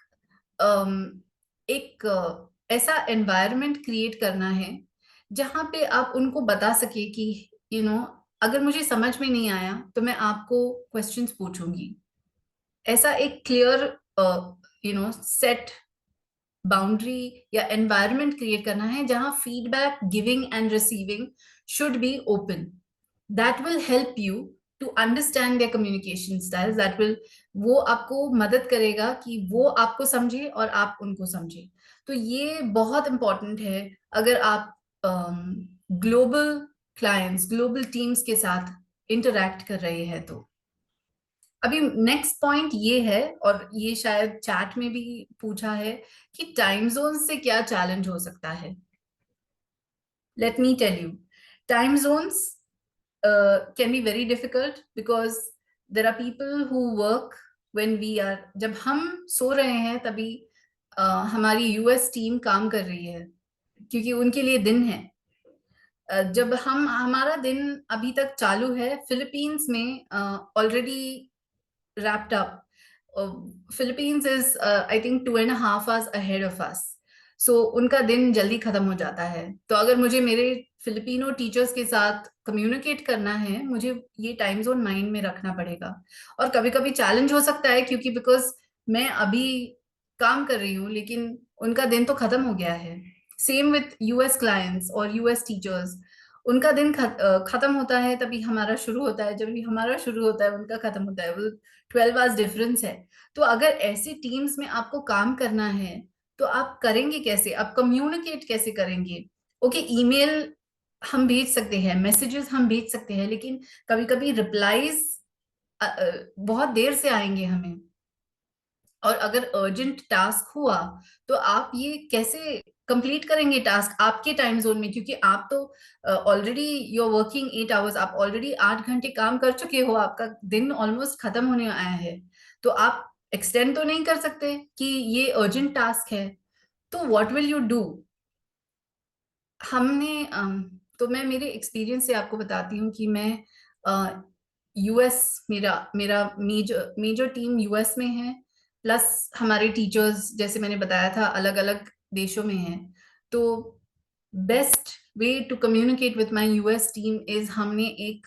ऐसा environment create करना है जहां पे आप उनको बता सके कि अगर मुझे समझ में नहीं आया तो मैं आपको क्वेश्चंस पूछूंगी. ऐसा एक क्लियर सेट बाउंड्री या एनवायरनमेंट क्रिएट करना है जहां feedback giving and receiving should be open. That will help you to understand their communication styles. वो आपको मदद करेगा कि वो आपको समझे और आप उनको समझे. तो ये बहुत इंपॉर्टेंट है अगर आप ग्लोबल क्लाइंट्स, ग्लोबल टीम्स के साथ इंटरैक्ट कर रहे हैं. तो अभी नेक्स्ट पॉइंट ये है, और ये शायद चैट में भी पूछा है कि टाइम जोन से क्या चैलेंज हो सकता है. Let me tell you, time zones can be very difficult because there are people who work when we are, जब हम सो रहे हैं तभी हमारी यूएस टीम काम कर रही है क्योंकि उनके लिए दिन है. जब हमारा दिन अभी तक चालू है, फिलीपींस में already wrapped up. Philippines is I think 2.5 hours ahead of us. So उनका दिन जल्दी खत्म हो जाता है. तो अगर मुझे मेरे फिलिपिनो टीचर्स के साथ कम्युनिकेट करना है, मुझे ये टाइम जोन माइंड में रखना पड़ेगा. और कभी कभी चैलेंज हो सकता है क्योंकि बिकॉज मैं अभी काम कर रही हूँ लेकिन उनका दिन तो खत्म हो गया है. सेम विथ यूएस क्लाइंट्स और यूएस टीचर्स, उनका दिन खत्म होता है तभी हमारा शुरू होता है, जब भी हमारा शुरू होता है उनका खत्म होता है. वो 12 आवर्स डिफरेंस है. तो अगर ऐसी टीम्स में आपको काम करना है तो आप करेंगे कैसे, आप कम्युनिकेट कैसे करेंगे? ओके, ईमेल हम भेज सकते हैं, मैसेजेस हम भेज सकते हैं, लेकिन कभी कभी रिप्लाईज बहुत देर से आएंगे हमें. और अगर अर्जेंट टास्क हुआ तो आप ये कैसे कंप्लीट करेंगे टास्क आपके टाइम जोन में? क्योंकि आप तो already you are working 8 hours, आप ऑलरेडी 8 घंटे काम कर चुके हो, आपका दिन ऑलमोस्ट खत्म होने आया है. तो आप एक्सटेंड तो नहीं कर सकते कि ये अर्जेंट टास्क है. तो व्हाट विल यू डू? हमने तो मैं मेरे एक्सपीरियंस से आपको बताती हूँ कि मैं यूएस, मेरा मेरा मेजर टीम यूएस में है, प्लस हमारे टीचर्स जैसे मैंने बताया था अलग अलग देशों में हैं. तो best way to communicate with my US team is, हमने एक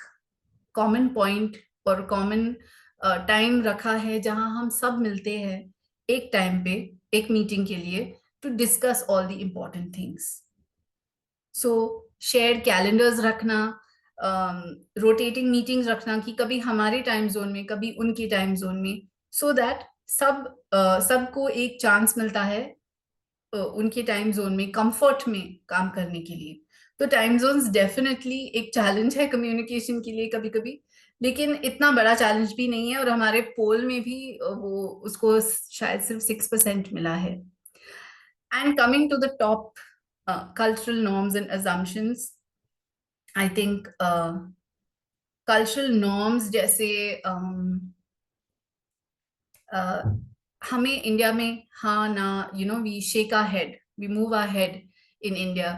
कॉमन पॉइंट और कॉमन टाइम रखा है जहां हम सब मिलते हैं एक टाइम पे, एक मीटिंग के लिए, to discuss all the important things. So shared calendars रखना, रोटेटिंग मीटिंग्स रखना कि कभी हमारे टाइम जोन में कभी उनके टाइम जोन में, सो दैट सबको एक चांस मिलता है उनके टाइम जोन में कंफर्ट में काम करने के लिए. तो टाइम जोन्स डेफिनेटली एक चैलेंज है कम्युनिकेशन के लिए कभी कभी, लेकिन इतना बड़ा चैलेंज भी नहीं है, और हमारे पोल में भी वो उसको शायद सिर्फ 6% मिला है. And coming to the top cultural norms and assumptions, I think cultural norms जैसे हमें इंडिया में हाँ ना, we shake our head, we move our head in India.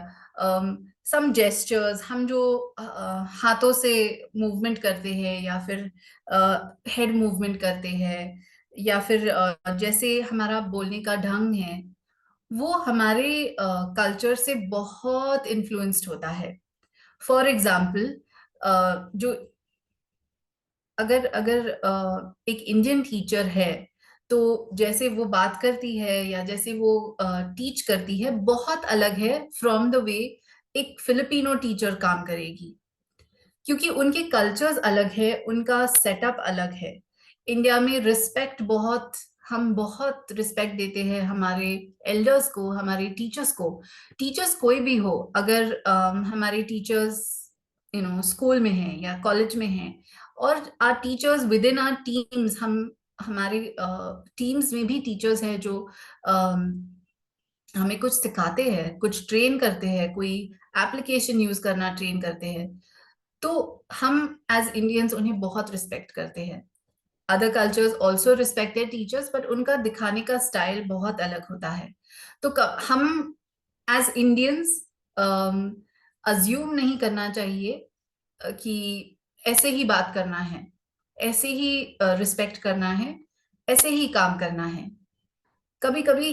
Some gestures, हम जो हाथों से मूवमेंट करते हैं, या फिर हेड मूवमेंट करते हैं, या फिर जैसे हमारा बोलने का ढंग है, वो हमारे कल्चर से बहुत इन्फ्लुएंस्ड होता है. फॉर एग्जाम्पल, जो अगर अगर एक इंडियन टीचर है, तो जैसे वो बात करती है या जैसे वो टीच करती है, बहुत अलग है फ्रॉम द वे एक फिलिपिनो टीचर काम करेगी, क्योंकि उनके कल्चर्स अलग है, उनका सेटअप अलग है. इंडिया में रिस्पेक्ट बहुत, हम बहुत रिस्पेक्ट देते हैं हमारे एल्डर्स को, हमारे टीचर्स को. टीचर्स कोई भी हो, अगर हमारे टीचर्स स्कूल में हैं या कॉलेज में हैं, और our teachers within our teams, हम हमारे टीम्स में भी टीचर्स हैं जो हमें कुछ सिखाते हैं, कुछ ट्रेन करते हैं, कोई एप्लीकेशन यूज करना ट्रेन करते हैं, तो हम एज इंडियंस उन्हें बहुत रिस्पेक्ट करते हैं. Other cultures also respect there teachers, but उनका दिखाने का स्टाइल बहुत अलग होता है. तो हम एज इंडियंस अज्यूम नहीं करना चाहिए कि ऐसे ही बात करना है, ऐसे ही रिस्पेक्ट करना है, ऐसे ही काम करना है. कभी कभी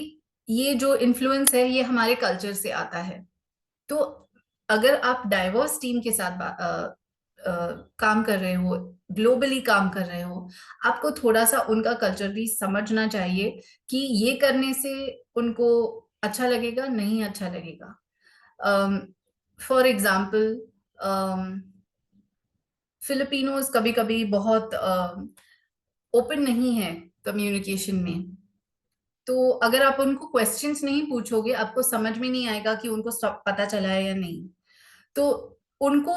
ये जो इन्फ्लुएंस है, ये हमारे कल्चर से आता है. तो अगर आप डाइवर्स टीम के साथ काम कर रहे हो, ग्लोबली काम कर रहे हो, आपको थोड़ा सा उनका कल्चर भी समझना चाहिए कि ये करने से उनको अच्छा लगेगा, नहीं अच्छा लगेगा. फॉर एग्जाम्पल, फिलिपिनोज कभी कभी बहुत ओपन नहीं है कम्युनिकेशन में. तो अगर आप उनको क्वेश्चंस नहीं पूछोगे, आपको समझ में नहीं आएगा कि उनको सब पता चला है या नहीं. तो उनको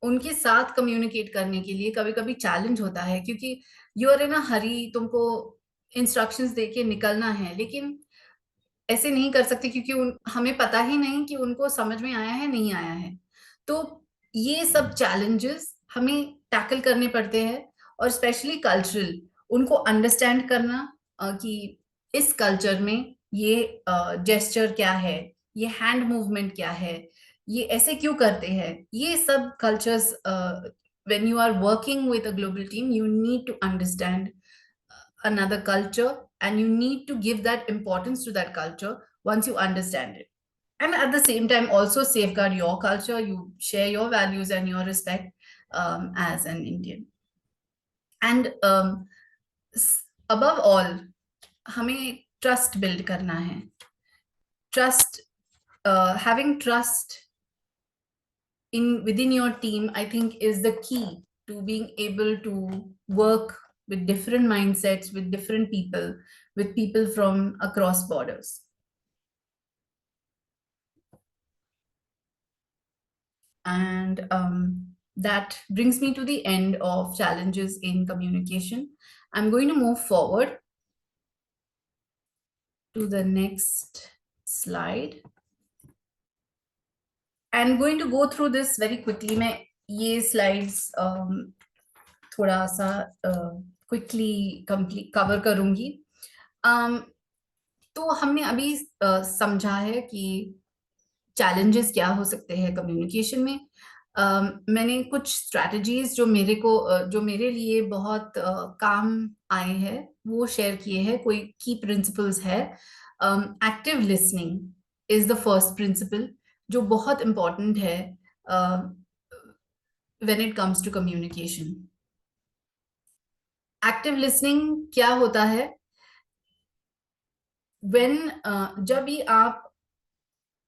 उनके साथ कम्युनिकेट करने के लिए कभी कभी चैलेंज होता है, क्योंकि यू आर इन अ हरी, तुमको इंस्ट्रक्शंस देके निकलना है, लेकिन ऐसे नहीं कर सकते, क्योंकि हमें पता ही नहीं कि उनको समझ में आया है नहीं आया है. तो ये सब चैलेंजेस हमें टैकल करने पड़ते हैं, और स्पेशली कल्चरल, उनको अंडरस्टैंड करना कि इस कल्चर में ये जेस्चर क्या है, ये हैंड मूवमेंट क्या है, ये ऐसे क्यों करते हैं. ये सब cultures, when you are working with a global team, you need to understand another culture, and you need to give that importance to that culture once you understand it. And at the same time, also safeguard your culture, you share your values and your respect as an Indian. And above all, हमें trust build करना है. Having trust within your team, I think, is the key to being able to work with different mindsets, with different people, with people from across borders. And that brings me to the end of challenges in communication. I'm going to move forward to the next slide. I'm going to go through this very quickly. मैं ये slides थोड़ा सा quickly cover करूंगी. तो हमने अभी समझा है कि चैलेंजेस क्या हो सकते हैं कम्युनिकेशन में. मैंने कुछ स्ट्रैटेजीज जो मेरे लिए बहुत काम आए हैं वो शेयर किए हैं. कोई की प्रिंसिपल्स है. Active listening is the first principle, जो बहुत इंपॉर्टेंट है when it comes to communication. Active listening क्या होता है? जब भी आप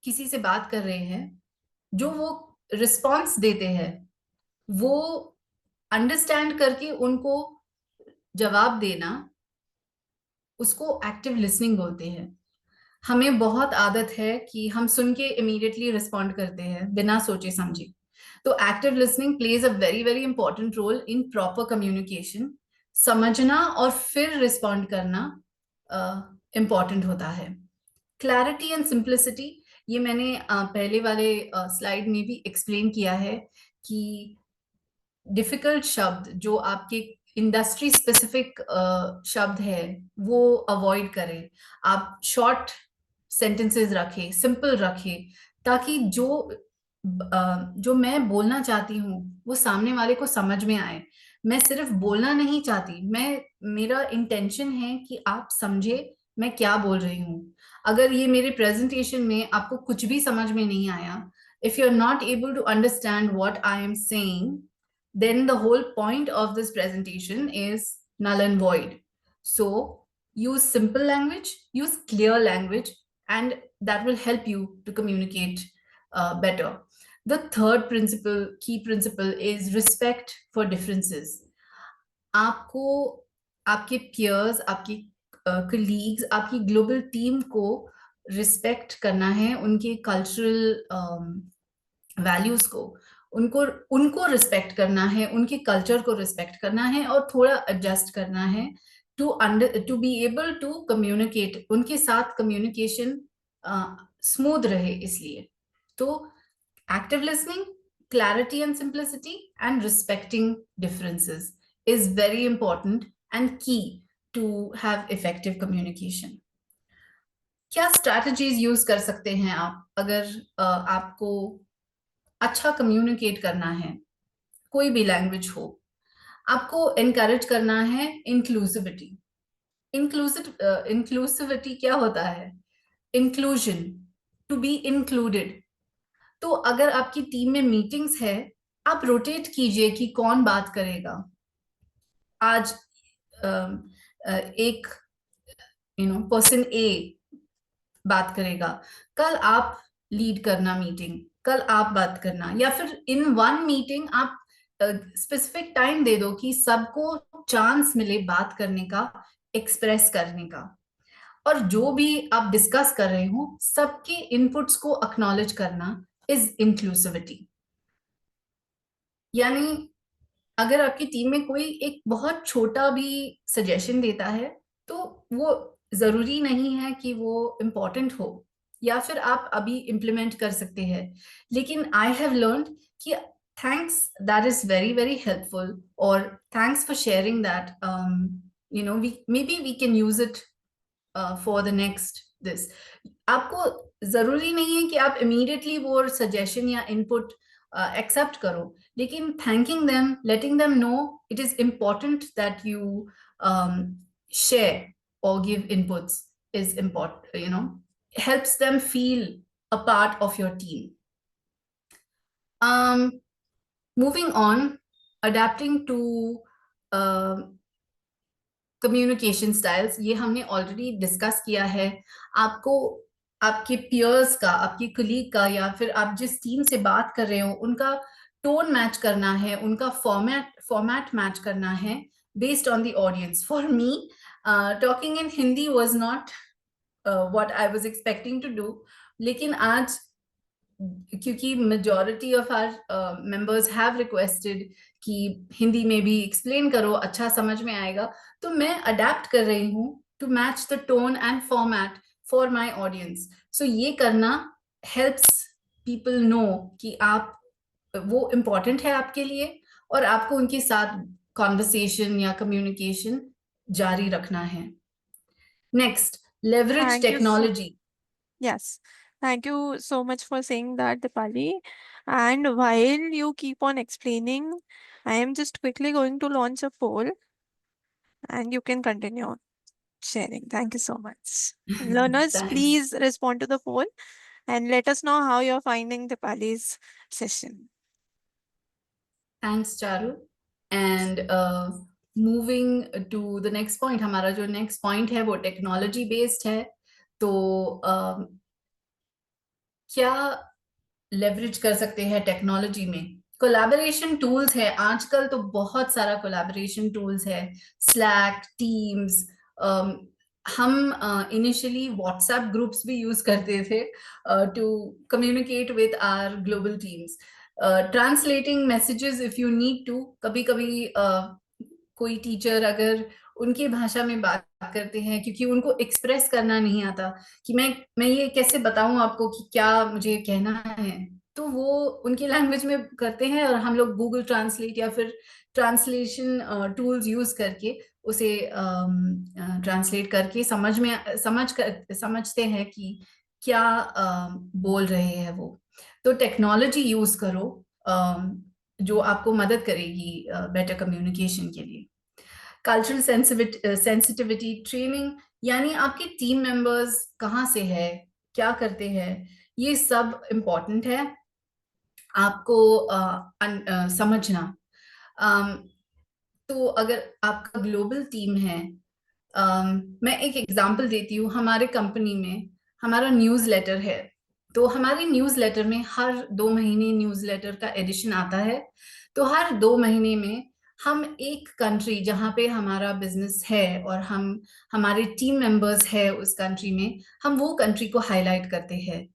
किसी से बात कर रहे हैं, जो वो रिस्पॉन्स देते हैं, वो अंडरस्टैंड करके उनको जवाब देना, उसको एक्टिव लिसनिंग बोलते हैं. हमें बहुत आदत है कि हम सुन के इमीडिएटली रिस्पॉन्ड करते हैं बिना सोचे समझे. तो active listening plays a very very important role in proper communication. समझना और फिर रिस्पॉन्ड करना इंपॉर्टेंट होता है. क्लैरिटी एंड सिंप्लिसिटी, ये मैंने पहले वाले स्लाइड में भी एक्सप्लेन किया है कि डिफिकल्ट शब्द जो आपके इंडस्ट्री स्पेसिफिक शब्द है वो अवॉइड करें. आप शॉर्ट सेंटेंसेस रखें, सिंपल रखें, ताकि जो मैं बोलना चाहती हूँ वो सामने वाले को समझ में आए. मैं सिर्फ बोलना नहीं चाहती, मेरा इंटेंशन है कि आप समझे मैं क्या बोल रही हूँ. अगर ये मेरे प्रेजेंटेशन में आपको कुछ भी समझ में नहीं आया, if you're not able to understand what I am saying, then the whole point of this presentation is null and void. So use simple language, use clear language, and that will help you to communicate better. The third principle, key principle, is respect for differences. आपको आपके peers, आपके colleagues, आपकी global team को respect करना है, उनके cultural values को, उनको रिस्पेक्ट करना है, उनके कल्चर को रिस्पेक्ट करना है और थोड़ा एडजस्ट करना है to be able to communicate. उनके साथ कम्युनिकेशन स्मूथ रहे. इसलिए तो active listening, clarity and simplicity and respecting differences is very important and key to have effective communication. क्या स्ट्रैटेजीज यूज कर सकते हैं आप अगर आपको अच्छा कम्युनिकेट करना है, कोई भी लैंग्वेज हो? आपको एनकरेज करना है इंक्लूसिविटी. इंक्लूसिविटी क्या होता है? Inclusion, to be included. तो अगर आपकी टीम में मीटिंग्स है, आप रोटेट कीजिए कि कौन बात करेगा. आज एक पर्सन ए बात करेगा, कल आप लीड करना मीटिंग, कल आप बात करना, या फिर इन वन मीटिंग आप स्पेसिफिक टाइम दे दो कि सबको चांस मिले बात करने का, एक्सप्रेस करने का. और जो भी आप डिस्कस कर रहे हो सबके इनपुट्स को एक्नॉलेज करना इज इंक्लूसिविटी. यानी अगर आपकी टीम में कोई एक बहुत छोटा भी सजेशन देता है तो वो जरूरी नहीं है कि वो इम्पोर्टेंट हो या फिर आप अभी इम्प्लीमेंट कर सकते हैं. लेकिन आई हैव लर्न्ड कि thanks, that is very very helpful, और thanks for sharing that, maybe we can use it for the next this. आपको जरूरी नहीं है कि आप इमीडिएटली वो सजेशन या इनपुट एक्सेप्ट करो, लेकिन thanking them, letting them know it is important that you share or give inputs is important, helps them feel a part of your team. Moving on, adapting to communication styles, ये हमने already discuss किया है. आपको आपके piers का, आपके colleague का, या फिर आप जिस टीम से बात कर रहे हो उनका टोन मैच करना है, उनका फॉर्मेट मैच करना है based on the audience. For me, talking in Hindi was not what I was expecting to do, लेकिन आज क्योंकि majority of our members have requested कि हिंदी में भी एक्सप्लेन करो, अच्छा समझ में आएगा, तो मैं अडेप्ट कर रही हूँ to match the tone and format for my audience. So ये करना हेल्प्स पीपल नो कि आप, वो इम्पोर्टेंट है आपके लिए और आपको उनके साथ कॉन्वर्सेशन या कम्युनिकेशन जारी रखना है. Next, leverage Thank you so technology. Yes, thank you so much for saying that, Dipali. And while you keep on explaining, I am just quickly going to launch a poll and you can continue sharing. Thank you so much. Learners, Thanks. please respond to the poll and let us know how you're finding Dipali's session. Thanks, Charu. And moving to the next point, हमारा जो next point है वो technology based है. तो क्या leverage कर सकते हैं technology में? Collaboration tools है, आजकल तो बहुत सारा collaboration tools है, Slack, Teams. हम initially WhatsApp groups भी use करते थे to communicate with our global teams. Translating messages if you need to, कभी कभी कोई टीचर अगर उनकी भाषा में बात करते हैं क्योंकि उनको एक्सप्रेस करना नहीं आता कि मैं ये कैसे बताऊं आपको कि क्या मुझे कहना है, तो वो उनकी लैंग्वेज में करते हैं और हम लोग गूगल ट्रांसलेट या फिर ट्रांसलेशन टूल्स यूज करके उसे ट्रांसलेट करके समझते हैं कि क्या बोल रहे हैं वो। तो टेक्नोलॉजी यूज करो जो आपको मदद करेगी बेटर कम्युनिकेशन के लिए। कल्चरल सेंसिटिविटी ट्रेनिंग, यानी आपके टीम मेंबर्स कहाँ से है, क्या करते हैं, ये सब इम्पोर्टेंट है आपको समझना। तो अगर आपका ग्लोबल टीम है, मैं एक एग्जांपल देती हूँ। हमारे कंपनी में हमारा न्यूज़लेटर है, तो हमारे न्यूज़लेटर में हर 2 महीने न्यूज़लेटर का एडिशन आता है। तो हर 2 महीने में हम एक कंट्री जहाँ पे हमारा बिजनेस है और हमारे टीम मेंबर्स है उस कंट्री में, हम वो कंट्री को हाईलाइट करते हैं।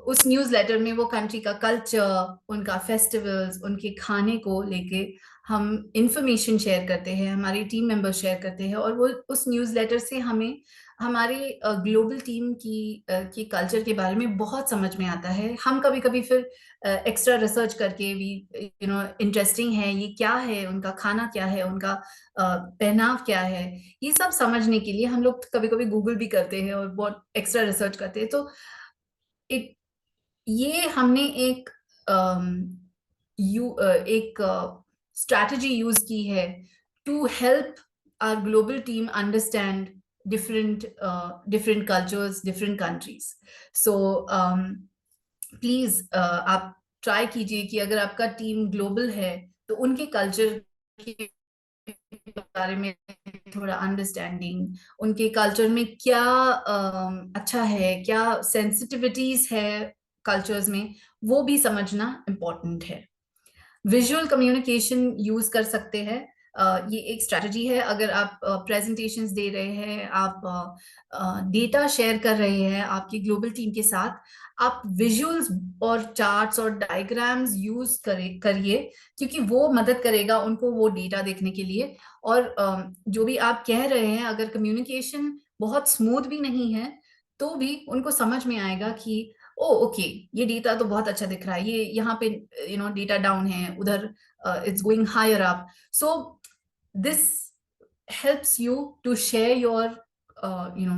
उस न्यूज़लेटर में वो कंट्री का कल्चर, उनका फेस्टिवल्स, उनके खाने को लेके हम इंफॉर्मेशन शेयर करते हैं, हमारी टीम मेंबर्स शेयर करते हैं, और वो उस न्यूज़लेटर से हमें हमारे ग्लोबल टीम की कल्चर के बारे में बहुत समझ में आता है। हम कभी कभी फिर एक्स्ट्रा रिसर्च करके भी इंटरेस्टिंग है, ये क्या है, उनका खाना क्या है, उनका पहनाव क्या है, ये सब समझने के लिए हम लोग कभी कभी गूगल भी करते हैं और बहुत एक्स्ट्रा रिसर्च करते हैं। तो ये हमने एक स्ट्रैटेजी यूज की है to help our global team understand different cultures, different countries. So please आप ट्राई कीजिए कि अगर आपका टीम ग्लोबल है तो उनके कल्चर के बारे में थोड़ा अंडरस्टैंडिंग, उनके कल्चर में क्या अच्छा है, क्या सेंसिटिविटीज है कल्चर्स में, वो भी समझना इम्पोर्टेंट है। विजुअल कम्युनिकेशन यूज कर सकते हैं। ये एक स्ट्रैटेजी है। अगर आप प्रेजेंटेशंस दे रहे हैं, आप डेटा शेयर कर रहे हैं आपकी ग्लोबल टीम के साथ, आप विजुअल्स और चार्ट्स और डायग्राम्स यूज करिए, क्योंकि वो मदद करेगा उनको वो डेटा देखने के लिए। और जो भी आप कह रहे हैं, अगर कम्युनिकेशन बहुत स्मूथ भी नहीं है तो भी उनको समझ में आएगा कि ओ ओके, ये डेटा तो बहुत अच्छा दिख रहा है, ये यहाँ पे डेटा डाउन है, उधर it's going higher up. So this helps you to share your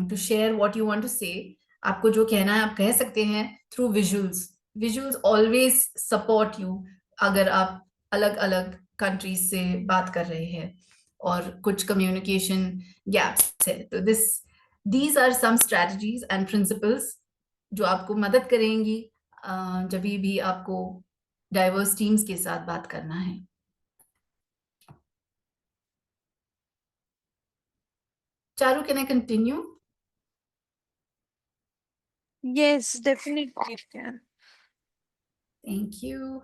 to share what you want to say. आपको जो कहना है आप कह सकते हैं through visuals. Visuals always support you अगर आप अलग अलग कंट्रीज से बात कर रहे हैं और कुछ कम्युनिकेशन गैप्स है। तो these are some strategies and principles जो आपको मदद करेंगी जब भी आपको डाइवर्स टीम्स के साथ बात करना है। Charu, can I continue? Yes, definitely you can. Thank you.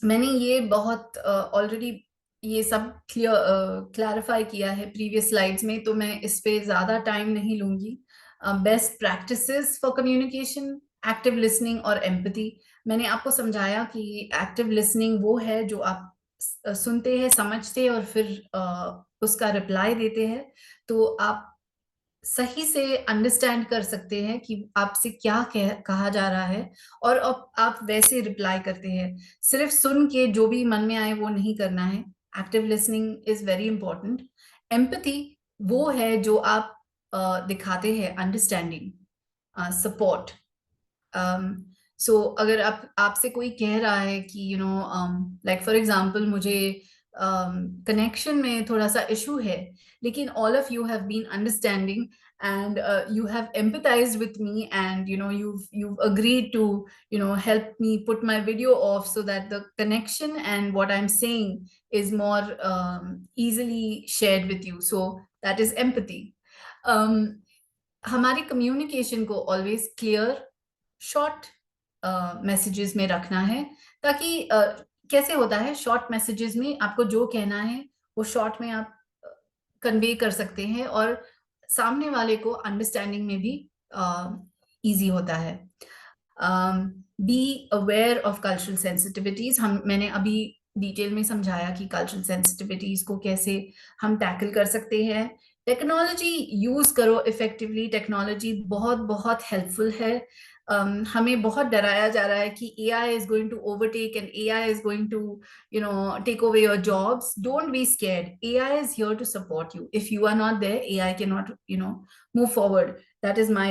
मैंने ये बहुत ऑलरेडी ये सब क्लैरिफाई किया है प्रीवियस स्लाइड्स में, तो मैं इस पे ज्यादा टाइम नहीं लूंगी। Best practices for communication, active listening और एम्पैथी। मैंने आपको समझाया कि एक्टिव लिसनिंग वो है जो आप सुनते हैं, समझते हैं और फिर उसका रिप्लाई देते हैं, तो आप सही से अंडरस्टैंड कर सकते हैं कि आपसे क्या कहा जा रहा है, और अब आप वैसे रिप्लाई करते हैं। सिर्फ सुन के जो भी मन में आए वो नहीं करना है। Active listening is very important. Empathy वो है जो आप दिखाते हैं अंडरस्टैंडिंग, सपोर्ट। सो अगर आपसे कोई कह रहा है कि लाइक फॉर एग्जांपल मुझे कनेक्शन में थोड़ा सा इशू है, लेकिन all of you have been understanding and you have empathized with me, and you've agreed to help me put my video off so that the connection and what I'm saying is more easily shared with you. So that is empathy. हमारी communication को always clear, short messages में रखना है, ताकि कैसे होता है short messages में आपको जो कहना है वो शॉर्ट में आप कन्वे कर सकते हैं और सामने वाले को अंडरस्टैंडिंग में भी इजी होता है. Be aware of cultural sensitivities. मैंने अभी डिटेल में समझाया कि कल्चरल सेंसिटिविटीज को कैसे हम टैकल कर सकते हैं. टेक्नोलॉजी यूज करो इफेक्टिवली. टेक्नोलॉजी बहुत बहुत हेल्पफुल है. हमें बहुत डराया जा रहा है कि AI is going to overtake and AI is going to, take away your jobs. Don't be scared. AI is here to support you. If you are not there, AI cannot, move forward. That is my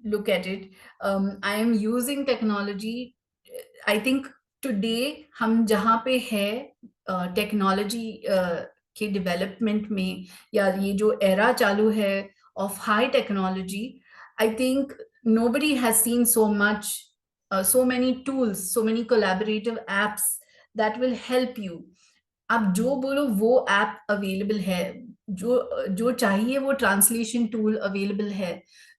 look at it. I am using technology. I think today हम जहाँ पे है technology के development में, या ये जो era चालू है of high technology, I think nobody has seen so much, so many tools, so many collaborative apps that will help you. आप जो बोलो वो ऐप अवेलेबल है, जो चाहिए वो ट्रांसलेशन टूल अवेलेबल है.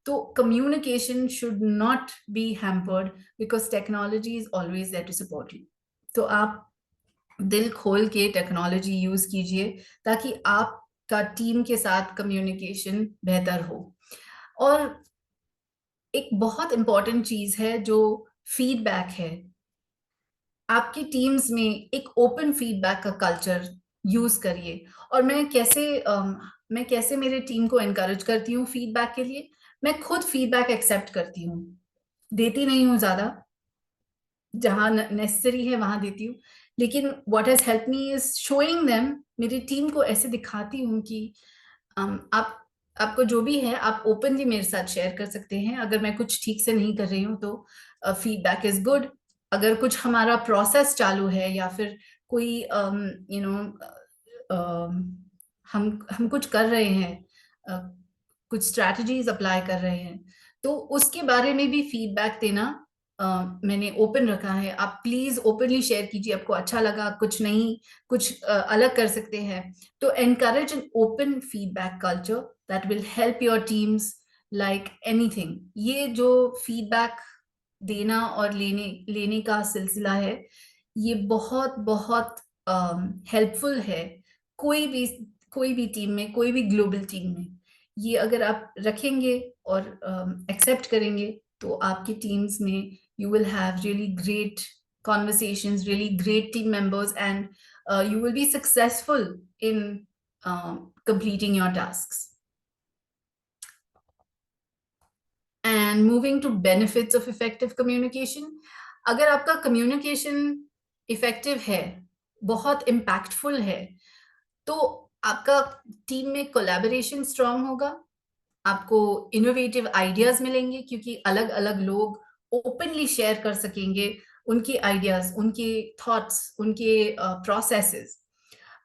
तो communication should not be hampered because technology is always there to support you. तो आप दिल खोल के टेक्नोलॉजी यूज कीजिए ताकि आपका टीम के साथ कम्युनिकेशन बेहतर हो. और एक बहुत इंपॉर्टेंट चीज है जो फीडबैक है. आपकी टीम्स में एक ओपन फीडबैक का कल्चर यूज करिए. और मैं कैसे मेरे टीम को एनकरेज करती हूँ फीडबैक के लिए. मैं खुद फीडबैक एक्सेप्ट करती हूँ, देती नहीं हूँ ज्यादा, जहां नेसेसरी है वहां देती हूँ. लेकिन what has help me is showing them. मेरी टीम को ऐसे दिखाती हूँ कि आपको जो भी है आप ओपनली मेरे साथ शेयर कर सकते हैं. अगर मैं कुछ ठीक से नहीं कर रही हूँ तो फीडबैक इज गुड. अगर कुछ हमारा प्रोसेस चालू है या फिर कोई हम कुछ कर रहे हैं, कुछ स्ट्रैटेजीज अप्लाई कर रहे हैं, तो उसके बारे में भी फीडबैक देना मैंने ओपन रखा है. आप प्लीज ओपनली शेयर कीजिए. आपको अच्छा लगा, कुछ नहीं, कुछ अलग कर सकते हैं. तो encourage an open feedback culture that will help your teams like anything. ये जो फीडबैक देना और लेने का सिलसिला है, ये बहुत बहुत हेल्पफुल है कोई भी टीम में, कोई भी ग्लोबल टीम में. ये अगर आप रखेंगे और एक्सेप्ट करेंगे तो आपकी टीम्स में you will have really great conversations, really great team members, and you will be successful in completing your tasks. And moving to benefits of effective communication. अगर आपका communication effective है, बहुत impactful है, तो आपका टीम में collaboration strong होगा. आपको इनोवेटिव आइडियाज मिलेंगे क्योंकि अलग अलग लोग ओपनली शेयर कर सकेंगे उनके आइडियाज, उनके थॉट्स, उनके प्रोसेसेस.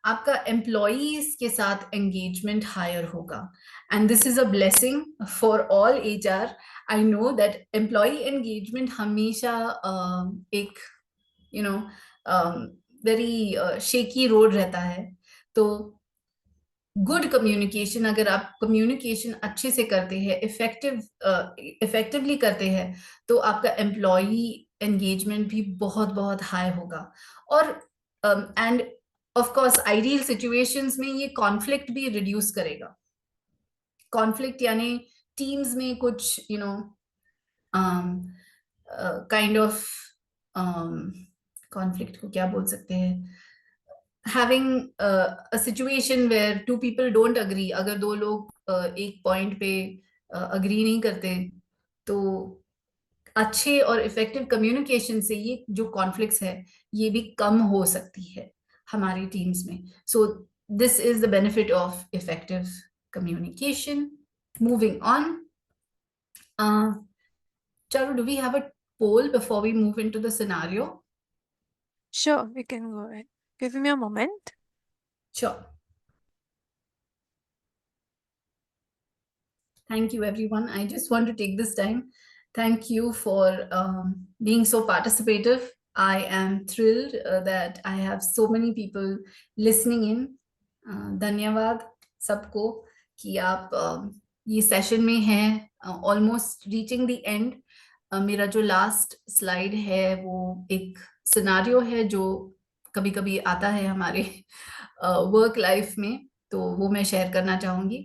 आपका एम्प्लॉयज के साथ एंगेजमेंट हायर होगा. And this is a blessing for all HR. I know that employee engagement हमेशा एक वेरी शेकी रोड रहता है. तो गुड कम्युनिकेशन, अगर आप कम्युनिकेशन अच्छे से करते हैं, इफेक्टिवली करते हैं, तो आपका एम्प्लॉई एंगेजमेंट भी बहुत बहुत हाई होगा. और end of course ideal situations में ये कॉन्फ्लिक्ट भी रिड्यूस करेगा. कॉन्फ्लिक्ट यानी टीम्स में कुछ काइंड ऑफ कॉन्फ्लिक्ट को क्या बोल सकते हैं, having a situation where two people don't agree. अगर दो लोग एक पॉइंट पे अग्री नहीं करते, तो अच्छे और इफेक्टिव कम्युनिकेशन से ये जो कॉन्फ्लिक्ट्स है ये भी कम हो सकती है हमारी टीम्स में. So this is the benefit of effective communication. Moving on, Charu, do we have a poll before we move into the scenario? Sure, we can go ahead. Give me a moment. Sure. Thank you, everyone. I just want to take this time. Thank you for being so participative. I am thrilled that I have so many people listening in. धन्यवाद सबको कि आप ये session में हैं. Almost reaching the end. मेरा जो last slide है वो एक सिनारियो है जो कभी कभी आता है हमारे वर्क लाइफ में. तो वो मैं शेयर करना चाहूंगी.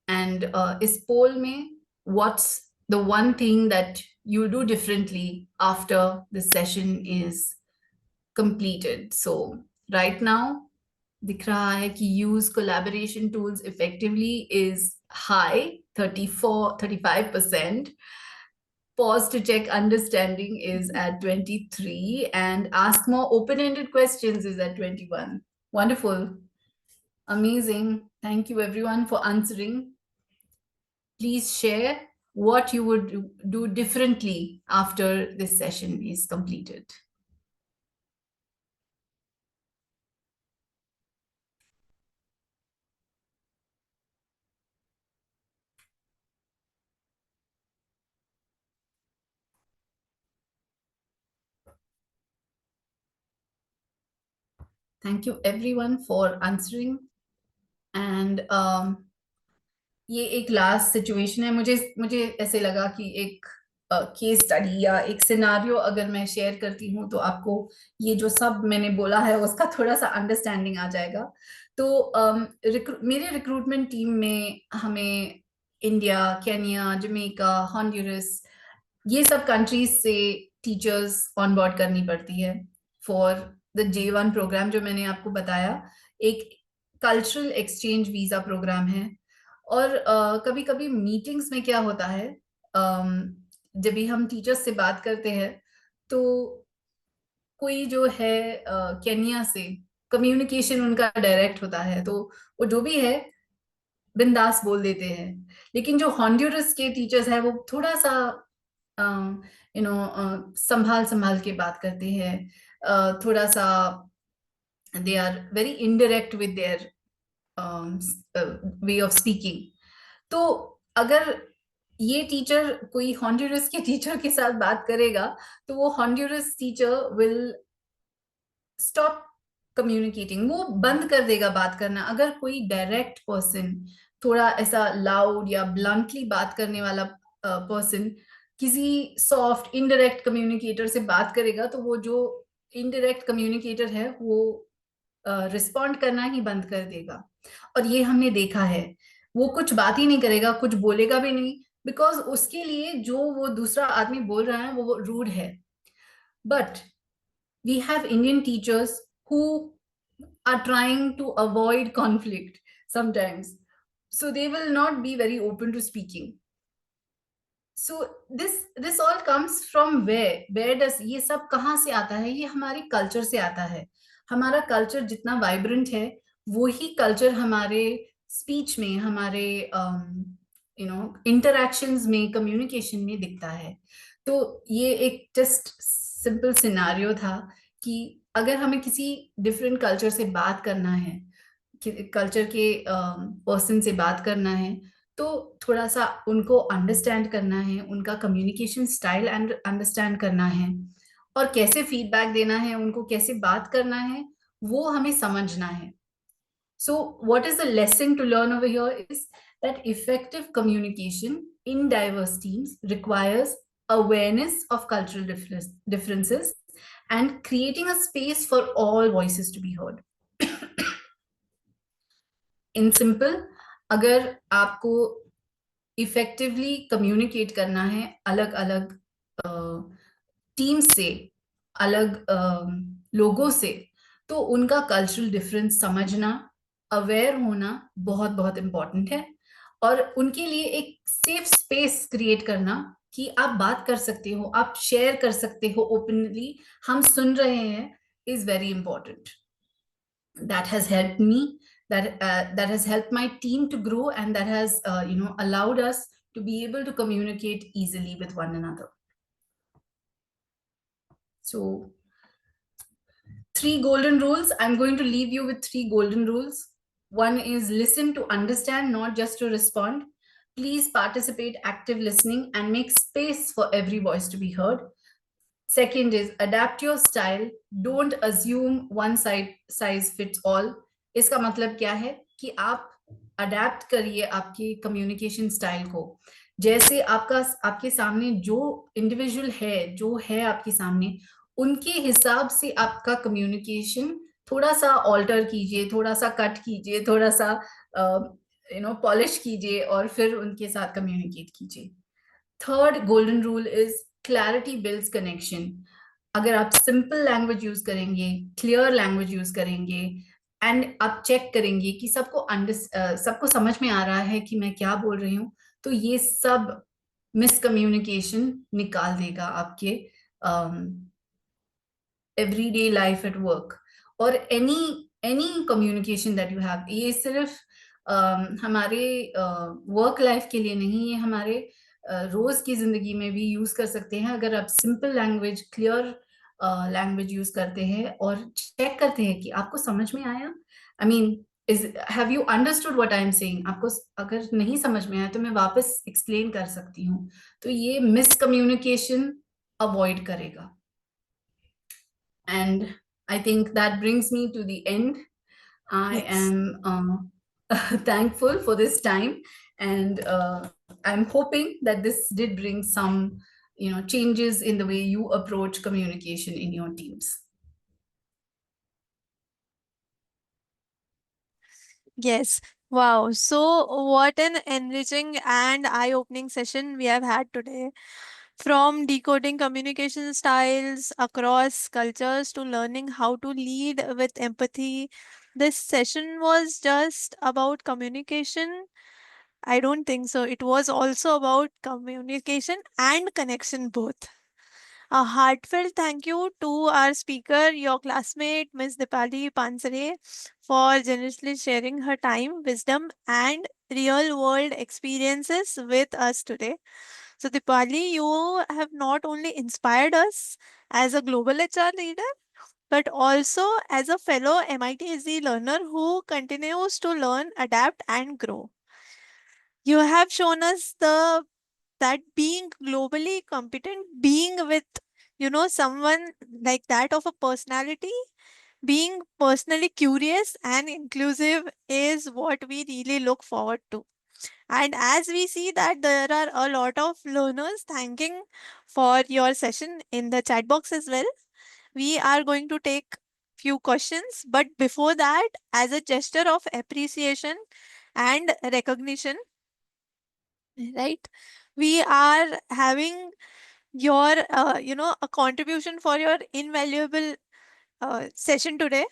एंड इस पोल में what's the one thing that you do differently after the session is completed. So right now दिख रहा है कि use collaboration tools effectively is high, 35%. Pause to check understanding is at 23, and ask more open-ended questions is at 21. Wonderful. Amazing. Thank you everyone for answering. Please share what you would do differently after this session is completed. Thank you everyone for answering. And ये एक last situation है. मुझे ऐसे लगा कि एक case study या एक सिनारियो अगर मैं शेयर करती हूँ तो आपको ये जो सब मैंने बोला है उसका थोड़ा सा अंडरस्टैंडिंग आ जाएगा. तो मेरे रिक्रूटमेंट टीम में हमें इंडिया, केन्या, जमैका, हॉन्डुरस, ये सब कंट्रीज से टीचर्स ऑनबोर्ड करनी पड़ती है फॉर द J1 प्रोग्राम जो मैंने आपको बताया. एक कल्चरल एक्सचेंज वीजा प्रोग्राम है. और कभी कभी मीटिंग्स में क्या होता है, जब भी हम टीचर्स से बात करते हैं तो कोई जो है केन्या से कम्युनिकेशन उनका डायरेक्ट होता है, तो वो जो भी है बिंदास बोल देते हैं. लेकिन जो हॉन्डुरस के टीचर्स है वो थोड़ा सा संभाल संभाल के बात करते हैं. थोड़ा सा they are very indirect with their way of speaking. तो अगर ये टीचर कोई हॉन्डुरस के टीचर के साथ बात करेगा तो वो हॉन्डुरस टीचर विल स्टॉप कम्युनिकेटिंग, वो बंद कर देगा बात करना. अगर कोई डायरेक्ट पर्सन, थोड़ा ऐसा लाउड या ब्लंटली बात करने वाला पर्सन किसी सॉफ्ट इनडायरेक्ट कम्युनिकेटर से बात करेगा तो वो जो इनडायरेक्ट कम्युनिकेटर है वो रिस्पॉन्ड करना ही बंद कर देगा. और ये हमने देखा है, वो कुछ बात ही नहीं करेगा, कुछ बोलेगा भी नहीं, बिकॉज उसके लिए जो वो दूसरा आदमी बोल रहा है वो रूड है. But we have Indian teachers who are trying to avoid conflict sometimes, so they will not be very open to speaking. So this all comes from where does ये सब कहाँ से आता है? ये हमारे कल्चर से आता है. हमारा कल्चर जितना वाइब्रेंट है वही कल्चर हमारे स्पीच में, हमारे इंटरैक्शंस में, कम्युनिकेशन में दिखता है. तो ये एक जस्ट सिंपल सिनारियो था कि अगर हमें किसी डिफरेंट कल्चर से बात करना है, कल्चर के पर्सन से बात करना है, तो थोड़ा सा उनको अंडरस्टैंड करना है, उनका कम्युनिकेशन स्टाइल अंडरस्टैंड करना है, और कैसे फीडबैक देना है, उनको कैसे बात करना है, वो हमें समझना है. So what is the lesson to learn over here is that effective communication in diverse teams requires awareness of cultural differences and creating a space for all voices to be heard. In simple, अगर आपको effectively communicate करना है अलग अलग team से, अलग लोगों से, तो उनका कल्चरल डिफरेंस समझना, अवेयर होना बहुत बहुत इम्पोर्टेंट है. और उनके लिए एक सेफ स्पेस क्रिएट करना कि आप बात कर सकते हो, आप शेयर कर सकते हो ओपनली, हम सुन रहे हैं, is very important. That has helped me, that has helped my team to grow, and that has allowed us to be able to communicate easily with one another. So 3 golden rules. I'm going to leave you with 3 golden rules. One is listen to understand, not just to respond. Please participate, active listening, and make space for every voice to be heard. Second is adapt your style. Don't assume one size fits all. इसका मतलब क्या है कि आप adapt करिए आपके communication style को. जैसे आपके सामने जो इंडिविजुअल है, जो है आपके सामने, उनके हिसाब से आपका कम्युनिकेशन थोड़ा सा ऑल्टर कीजिए, थोड़ा सा कट कीजिए, थोड़ा सा पॉलिश कीजिए और फिर उनके साथ कम्युनिकेट कीजिए। Third golden rule is clarity builds connection. अगर आप सिंपल लैंग्वेज यूज करेंगे, क्लियर लैंग्वेज यूज करेंगे, एंड आप चेक करेंगे कि सबको समझ में आ रहा है कि मैं क्या बोल रही हूँ, तो ये सब मिसकम्युनिकेशन निकाल देगा आपके एवरीडे लाइफ एट वर्क और any communication that you have. ये सिर्फ हमारे वर्क लाइफ के लिए नहीं, ये हमारे रोज की जिंदगी में भी यूज कर सकते हैं। अगर आप simple language, clear language use करते हैं और चेक करते हैं कि आपको समझ में आया, I mean have you understood what I am saying. आपको अगर नहीं समझ में आया तो मैं वापस एक्सप्लेन कर सकती हूँ, तो ये मिसकम्युनिकेशन अवॉइड करेगा। And I think that brings me to the end. I Yes. am thankful for this time, and I'm hoping that this did bring some, changes in the way you approach communication in your teams. Yes. Wow. So, what an enriching and eye-opening session we have had today. From decoding communication styles across cultures to learning how to lead with empathy, this session was just about communication. I don't think so. It was also about communication and connection both. A heartfelt thank you to our speaker, your classmate, Ms. Dipali Pansare, for generously sharing her time, wisdom, and real world experiences with us today. So, Dipali, you have not only inspired us as a global HR leader, but also as a fellow MIT learner who continues to learn, adapt, and grow. You have shown us that being globally competent, being with someone like that of a personality, being personally curious and inclusive is what we really look forward to. And as we see that there are a lot of learners thanking for your session in the chat box as well, we are going to take few questions. But before that, as a gesture of appreciation and recognition, right, we are having your a contribution for your invaluable session today.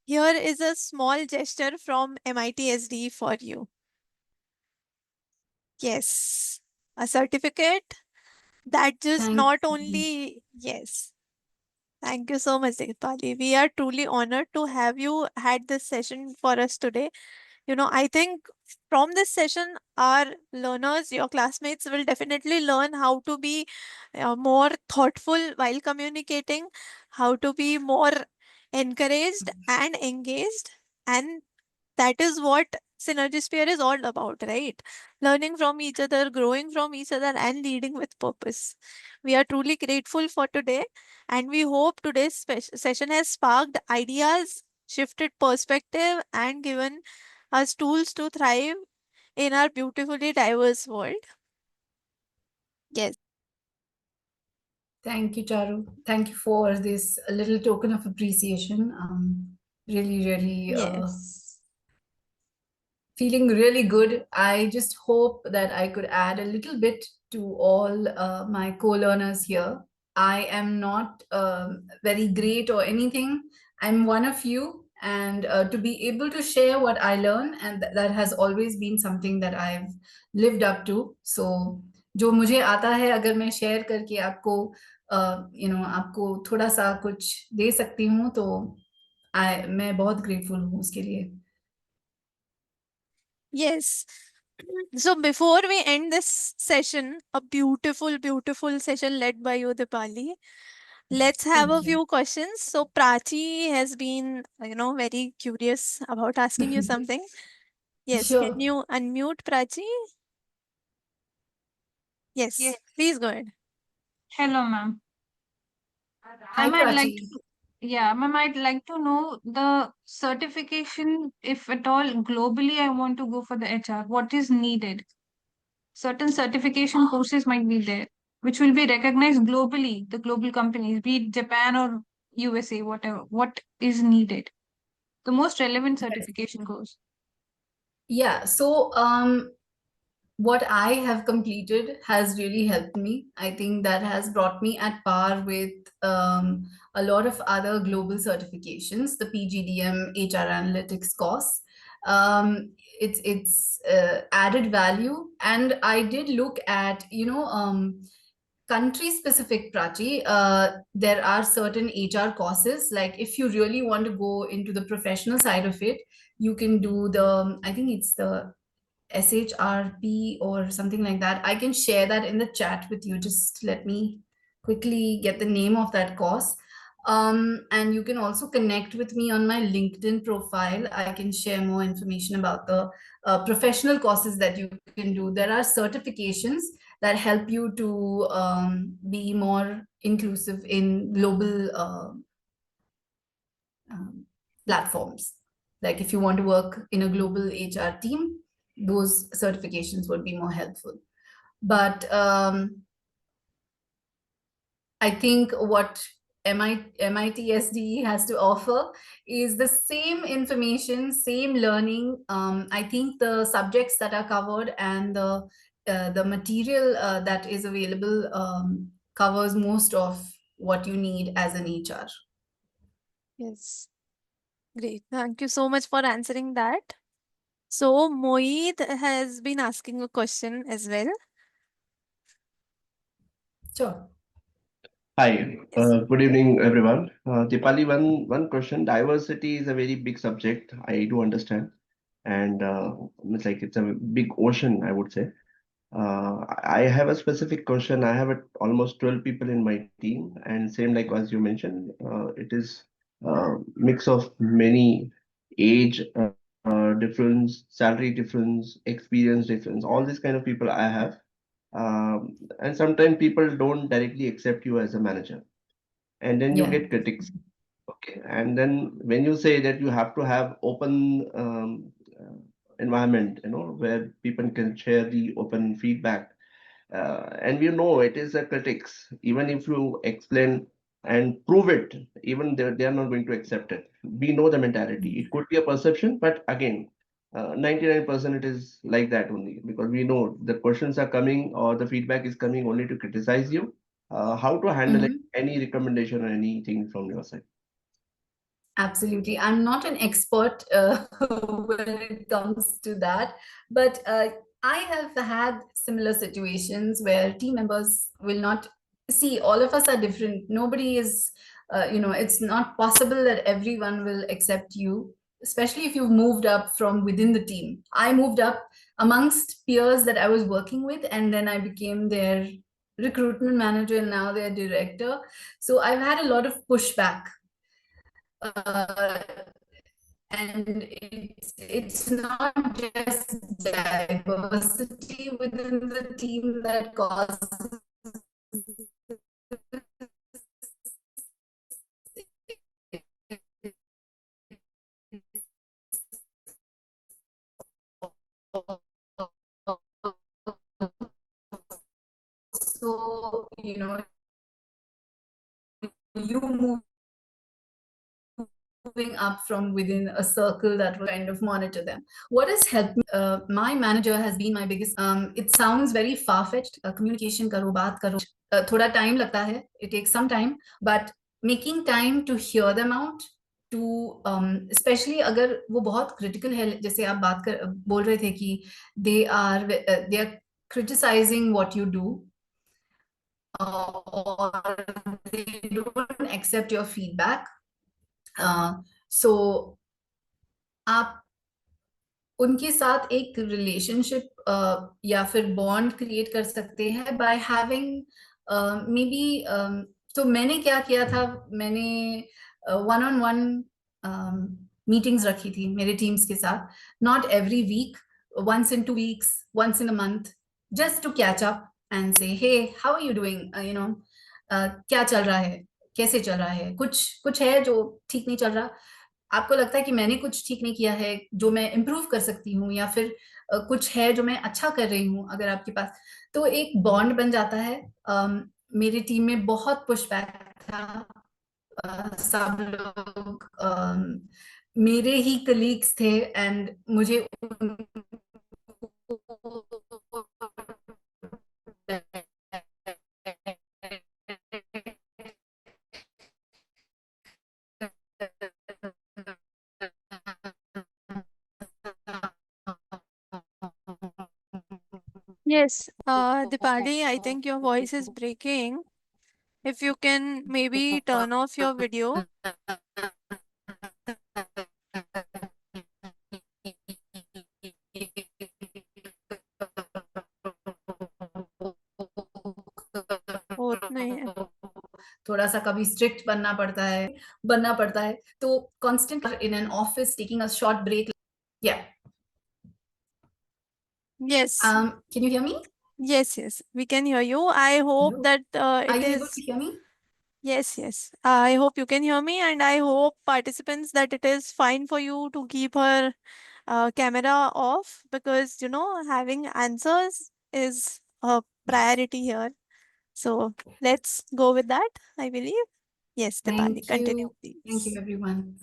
Here is a small gesture from MIT for you. Yes, a certificate that just Thank not you. only, yes. Thank you so much, Dipali. We are truly honored to have you had this session for us today. I think from this session, our learners, your classmates will definitely learn how to be more thoughtful while communicating, how to be more encouraged and engaged. And that is what Synergy Sphere is all about, right? Learning from each other, growing from each other, and leading with purpose. We are truly grateful for today, and we hope today's session has sparked ideas, shifted perspective, and given us tools to thrive in our beautifully diverse world. Yes. Thank you, Charu. Thank you for this little token of appreciation. Really, really Yes. feeling really good. I just hope that I could add a little bit to all my co-learners here. I am not very great or anything. I'm one of you, and to be able to share what I learn, and that has always been something that I've lived up to. So, जो मुझे आता है, अगर मैं share करके आपको आपको थोड़ा सा कुछ दे सकती हूँ, तो मैं बहुत ग्रेटफुल हूँ उसके लिए। Yes. So before we end this session, a beautiful, beautiful session led by you, Dipali, let's have Thank a you. few questions. So Prachi has been, very curious about asking you something. Yes, can Sure. you unmute Prachi? Yes. Yes, please go ahead. Hello, ma'am. Hi, Ma'am, I'd like Prachi. to, yeah, ma'am, I'd like to know the certification, if at all, globally, I want to go for the HR, what is needed? Certain certification courses might be there, which will be recognized globally, the global companies, be it Japan or USA, whatever. What is needed? The most relevant certification course. Yeah, so what I have completed has really helped me. I think that has brought me at par with a lot of other global certifications. The PGDM HR Analytics course, it's added value, and I did look at country specific, Prachi. There are certain HR courses. Like if you really want to go into the professional side of it, you can do the, I think it's the SHRP or something like that. I can share that in the chat with you. Just let me quickly get the name of that course. And you can also connect with me on my LinkedIn profile. I can share more information about the professional courses that you can do. There are certifications that help you to be more inclusive in global platforms. Like if you want to work in a global HR team, those certifications would be more helpful. But I think what MIT SDE has to offer is the same information, same learning. I think the subjects that are covered and the material that is available covers most of what you need as an HR. Yes. Great. Thank you so much for answering that. So Moeed has been asking a question as well. Sure. Hi, good evening, everyone. Dipali, one question. Diversity is a very big subject. I do understand, and it's a big ocean, I would say. I have a specific question. I have almost 12 people in my team, and same like as you mentioned, it is mix of many age difference, salary difference, experience difference. All these kind of people I have, and sometimes people don't directly accept you as a manager, and then you Yeah. get critics. Okay, and then when you say that you have to have open environment, where people can share the open feedback, and we know it is a critics. Even if you explain and prove it, even they are not going to accept it. We know the mentality. It could be a perception, but again, 99% it is like that only, because we know the questions are coming or the feedback is coming only to criticize you. How to handle it? Any recommendation or anything from your side? Absolutely. I'm not an expert when it comes to that, but I have had similar situations where team members will not see, all of us are different. Nobody is, it's not possible that everyone will accept you, especially if you've moved up from within the team. I moved up amongst peers that I was working with, and then I became their recruitment manager and now their director. So I've had a lot of pushback. And it's not just diversity within the team that causes so you moving up from within a circle that will kind of monitor them. What has helped me, my manager has been my biggest, it sounds very far-fetched, communication karo, baat karo, thoda time lagta hai, it takes some time, but making time to hear them out, to especially अगर वो बहुत critical है, जैसे आप बोल रहे थे कि they are criticizing what you do, or they don't accept your feedback. So आप उनके साथ एक रिलेशनशिप या फिर बॉन्ड क्रिएट कर सकते हैं बाय हैविंग मे बी। तो मैंने क्या किया था, मैंने वन ऑन वन मीटिंग्स रखी थी मेरे टीम्स के साथ, not every week, once in 2 weeks, once in a month, just to catch up and say, hey, how are you doing, क्या चल रहा है, कैसे चल रहा है, कुछ है जो ठीक नहीं चल रहा, आपको लगता है कि मैंने कुछ ठीक नहीं किया है जो मैं इम्प्रूव कर सकती हूँ, या फिर कुछ है जो मैं अच्छा कर रही हूँ, अगर आपके पास, तो एक बॉन्ड बन जाता है। मेरी टीम में बहुत पुशबैक था, सब लोग मेरे ही colleagues थे and मुझे Yes, Dipali, I think your voice is breaking. If you can maybe turn off your video. होत नहीं है. थोड़ा सा कभी strict बनना पड़ता है तो constant in an office taking a short break. Yeah. Yes. Can you hear me? Yes, yes, we can hear you. I hope Hello? that Are it you able is. to hear me? Yes, yes. I hope you can hear me, and I hope participants that it is fine for you to keep her camera off, because having answers is a priority here. So let's go with that, I believe. Yes, Dipali, Thank continue, you. please. Thank you, everyone.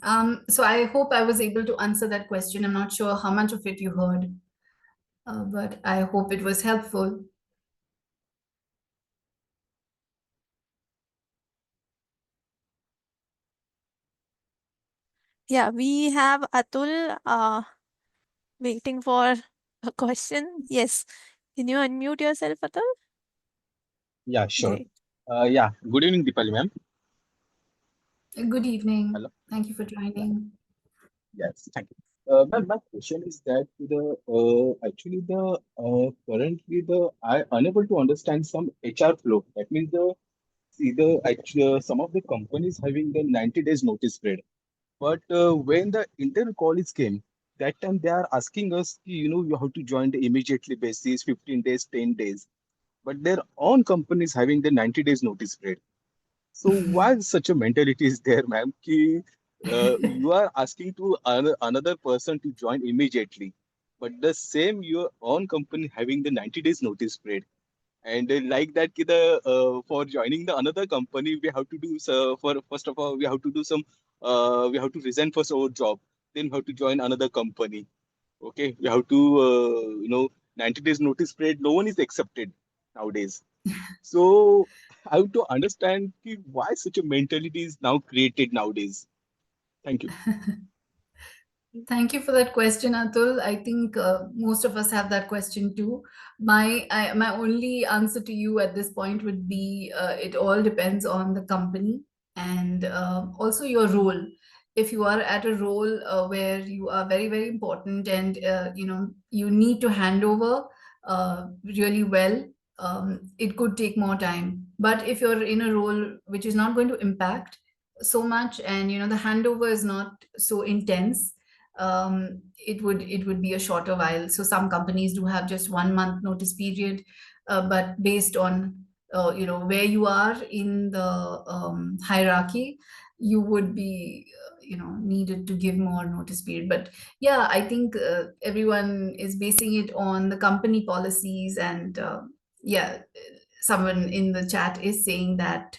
So I hope I was able to answer that question. I'm not sure how much of it you heard, but I hope it was helpful. Yeah, we have Atul waiting for a question. Yes. Can you unmute yourself, Atul? Yeah, sure. Great. Yeah, good evening, Deepali ma'am. Good evening. Hello. Thank you for joining. Yes, thank you. Ma'am, my question is that actually currently I unable to understand some HR flow. That means some of the companies having the 90 days notice period. But when the internal college came, that time they are asking us, you have to join the immediately basis, 15 days, 10 days. But their own companies having the 90 days notice period. So why such a mentality is there, ma'am? Ki, you are asking to another person to join immediately, but the same your own company having the 90 days notice period, and like that, for joining the another company, we have to do so. For first of all, we have to do some. We have to resign first our job, then we have to join another company. Okay, we have to 90 days notice period. No one is accepted nowadays. So I have to understand why such a mentality is now created nowadays. Thank you. Thank you for that question, Atul. I think most of us have that question too. My only answer to you at this point would be it all depends on the company and also your role. If you are at a role where you are very, very important and you need to hand over really well, it could take more time. But if you're in a role which is not going to impact so much and the handover is not so intense, it would be a shorter while. So some companies do have just 1 month notice period, but based on where you are in the hierarchy, you would be needed to give more notice period. But yeah, I think everyone is basing it on the company policies, and yeah, someone in the chat is saying that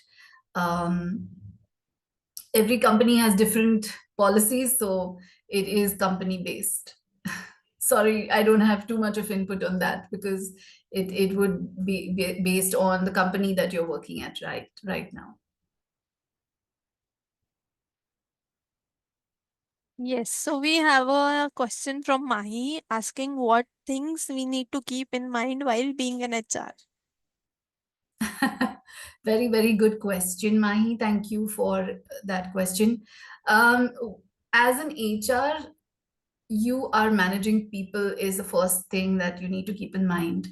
every company has different policies, so it is company based. Sorry, I don't have too much of input on that because it would be based on the company that you're working at right now. Yes, so we have a question from Mahi asking what things we need to keep in mind while being an HR. Very, very good question, Mahi. Thank you for that question. As an HR, you are managing people is the first thing that you need to keep in mind.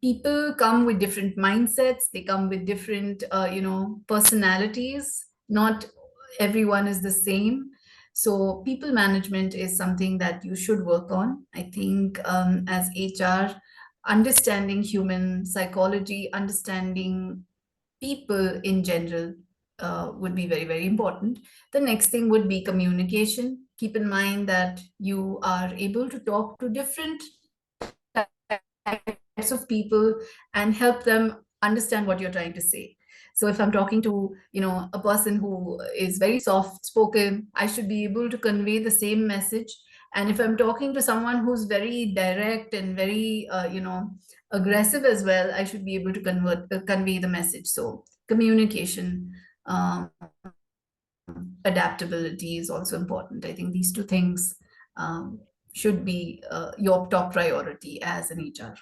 People come with different mindsets, they come with different personalities. Not everyone is the same, so people management is something that you should work on. I think as HR, understanding human psychology, understanding people in general would be very, very important. The next thing would be communication. Keep in mind that you are able to talk to different types of people and help them understand what you're trying to say. So if I'm talking to, a person who is very soft spoken, I should be able to convey the same message. And if I'm talking to someone who's very direct and very, aggressive as well, I should be able to convey the message. So communication, um, adaptability is also important. I think these two things should be your top priority as an HR.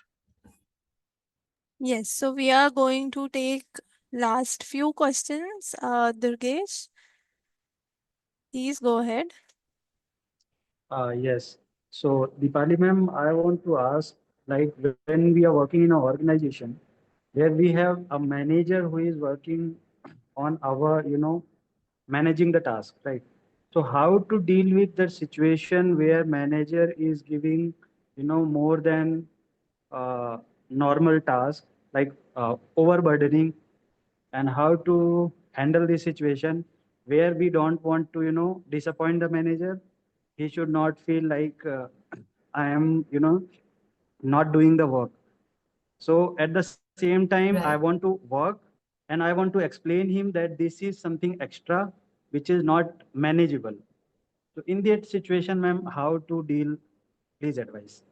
Yes, so we are going to take last few questions. Durgesh, please go ahead. Yes. So, Deepali ma'am, I want to ask, like when we are working in an organization where we have a manager who is working on our, managing the task, right? So how to deal with the situation where manager is giving, more than normal task, like overburdening, and how to handle this situation where we don't want to, disappoint the manager. He should not feel like I am, not doing the work. So at the same time, I Right. want to work and I want to explain him that this is something extra which is not manageable. So in that situation, ma'am, how to deal? Please advise.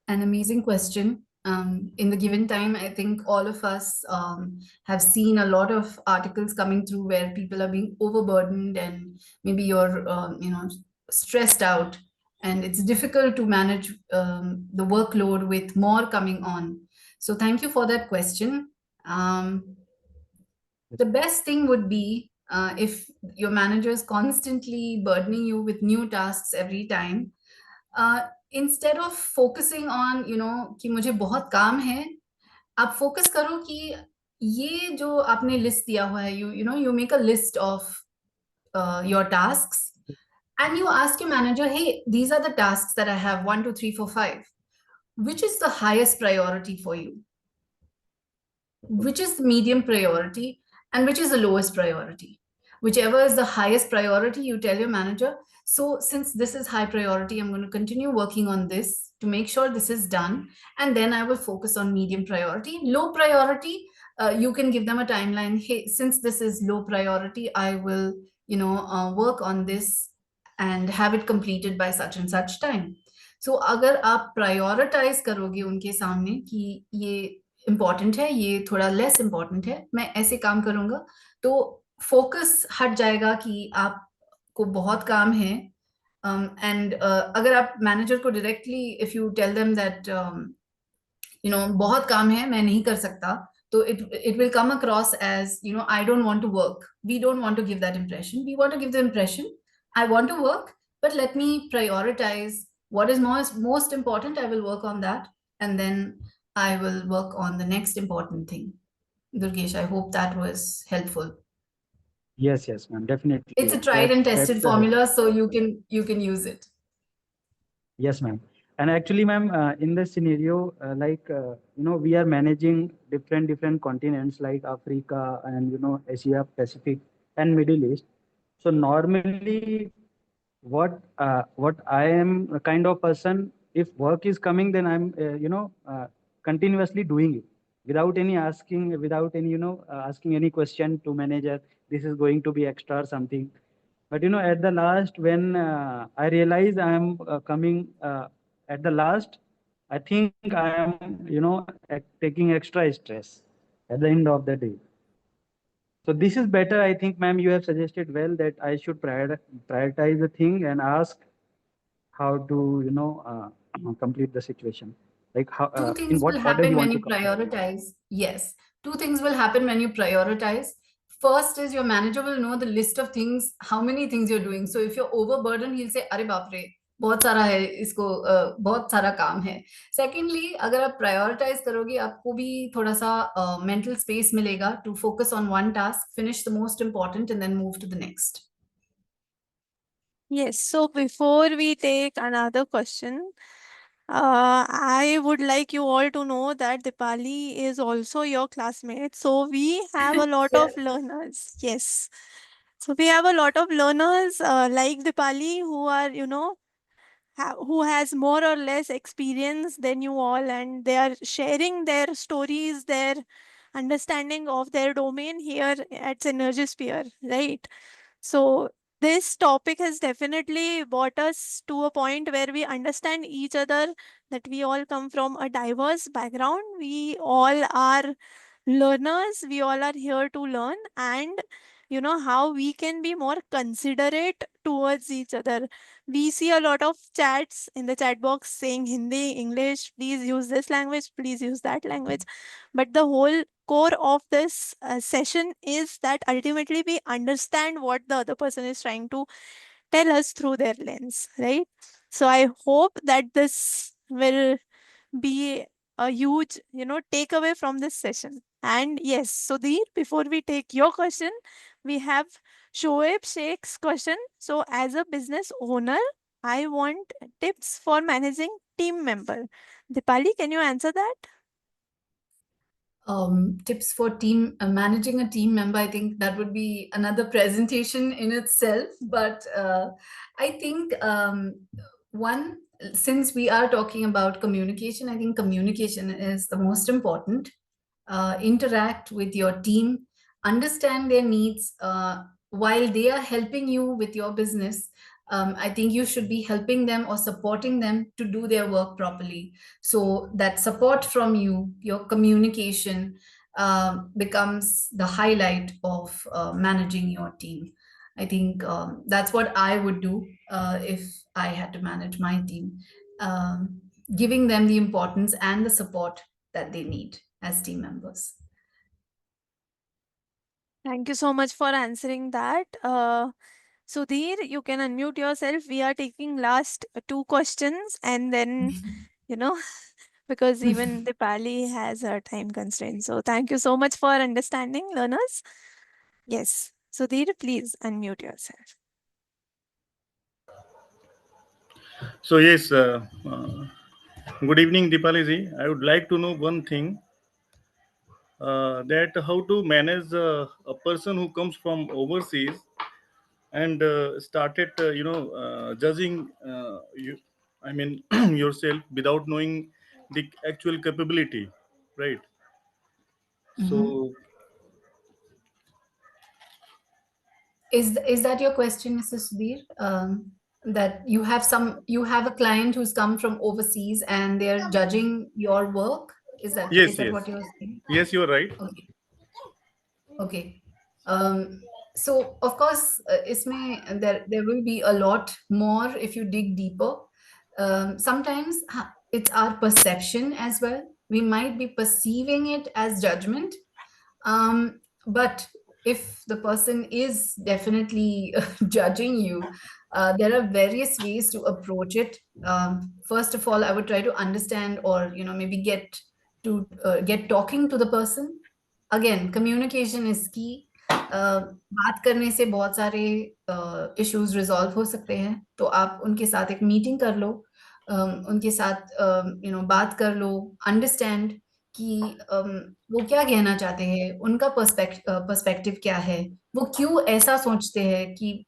An amazing question. In the given time, I think all of us have seen a lot of articles coming through where people are being overburdened and maybe you're, stressed out, and it's difficult to manage the workload with more coming on. So thank you for that question. The best thing would be if your manager is constantly burdening you with new tasks every time. Instead of focusing on कि मुझे बहुत काम है, आप focus करो कि ये जो आपने लिस्ट दिया हुआ है, you make a list of your tasks and you ask your manager, hey, these are the tasks that I have, 1 2 3 4 5, which is the highest priority for you, which is the medium priority, and which is the lowest priority. Whichever is the highest priority, you tell your manager, so since this is high priority, I'm going to continue working on this to make sure this is done, and then I will focus on medium priority. Low priority, you can give them a timeline. Hey, since this is low priority, I will work on this and have it completed by such and such time. So अगर आप prioritize करोगे उनके सामने कि ये important है, ये थोड़ा लेस इम्पॉर्टेंट है, मैं ऐसे काम करूंगा, तो फोकस हट जाएगा कि आपको बहुत काम है. एंड अगर आप मैनेजर को directly, if you tell them that बहुत काम है, मैं नहीं कर सकता, तो it will come across as, I don't want to work. We don't want to give that impression. We want to give the impression, I want to work, but let me prioritize what is most important. I will work on that, and then I will work on the next important thing. Durgesh, I hope that was helpful. Yes, ma'am, definitely. It's a tried and tested formula, so you can use it. Yes, ma'am. And actually, ma'am, in this scenario, we are managing different continents like Africa and Asia Pacific and Middle East. So normally, what I am a kind of person, if work is coming, then I'm continuously doing it without any asking, asking any question to manager. This is going to be extra or something. But at the last, when I realize I am coming at the last, I think I am taking extra stress at the end of the day. So this is better. I think, ma'am, you have suggested well that I should prioritize the thing and ask how to complete the situation. Like how Two in things what will order happen you when want you to complete. prioritize. Yes, two things will happen when you prioritize. First is your manager will know the list of things, how many things you're doing. So if you're overburdened, he'll say, अरे बाप रे, बहुत सारा है इसको, बहुत सारा काम है. Secondly, अगर आप prioritize करोगे, आपको भी थोड़ा सा mental space मिलेगा to focus on one task, finish the most important, and then move to the next. Yes, so before we take another question, I would like you all to know that Dipali is also your classmate. So we have a lot of learners. Yes. So we have a lot of learners like Dipali who are, who has more or less experience than you all, and they are sharing their stories, their understanding of their domain here at Synergisphere, right? So this topic has definitely brought us to a point where we understand each other, that we all come from a diverse background. We all are learners. We all are here to learn, and how we can be more considerate towards each other. We see a lot of chats in the chat box saying Hindi, English, please use this language, please use that language. But the whole core of this session is that ultimately we understand what the other person is trying to tell us through their lens, right? So I hope that this will be a huge, takeaway from this session. And yes, Sudhir, before we take your question, we have Shoaib Sheikh's question. So, as a business owner, I want tips for managing team member. Dipali, can you answer that? Tips for team managing a team member, I think that would be another presentation in itself. But I think one, since we are talking about communication, I think communication is the most important. Interact with your team, understand their needs while they are helping you with your business. I think you should be helping them or supporting them to do their work properly. So that support from you, your communication becomes the highlight of managing your team. I think that's what I would do if I had to manage my team, giving them the importance and the support that they need as team members. Thank you so much for answering that. Sudhir, you can unmute yourself. We are taking last two questions, and then, because even Dipali has her time constraint. So thank you so much for understanding, learners. Yes. Sudhir, please unmute yourself. So yes, good evening, Dipali ji. I would like to know one thing, that how to manage a person who comes from overseas and started, judging you, I mean, yourself without knowing the actual capability, right? So Is that your question, Mr. Sudhir? That you have a client who's come from overseas and they're judging your work? Is that yes, what you're saying? yes, you're right. Okay. Okay. So of course, there will be a lot more if you dig deeper. Sometimes it's our perception as well. We might be perceiving it as judgment, but if the person is definitely judging you, there are various ways to approach it. First of all, I would try to understand, or maybe get talking to the person. Again, communication is key. बात करने से बहुत सारे issues resolve हो सकते हैं, तो आप उनके साथ एक मीटिंग कर लो, उनके साथ बात कर लो, अंडरस्टैंड कि वो क्या कहना चाहते हैं, उनका पर्सपेक्टिव क्या है, वो क्यों ऐसा सोचते हैं कि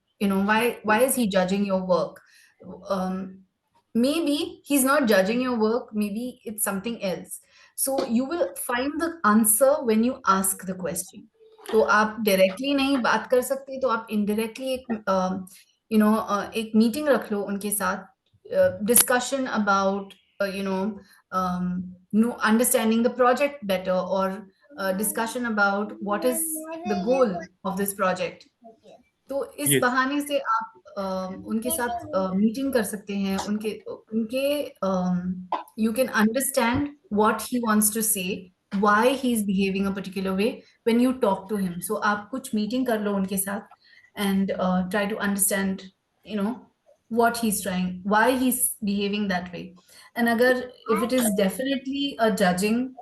why is he judging your work. Maybe he's not judging your work, maybe it's something else. So you will find the answer when you ask the question. तो आप डायरेक्टली नहीं बात कर सकते, तो आप इनडायरेक्टली एक मीटिंग रख लो उनके साथ, discussion about understanding the project better, or discussion about what is the goal of this project. तो इस Yes. बहाने से आप उनके साथ मीटिंग कर सकते हैं, उनके you can understand what he wants to say, why he is behaving a particular way when you talk to him. So आप कुछ मीटिंग कर लो उनके साथ and try to understand what he's trying, why he's behaving that way. And agar if it is definitely a judging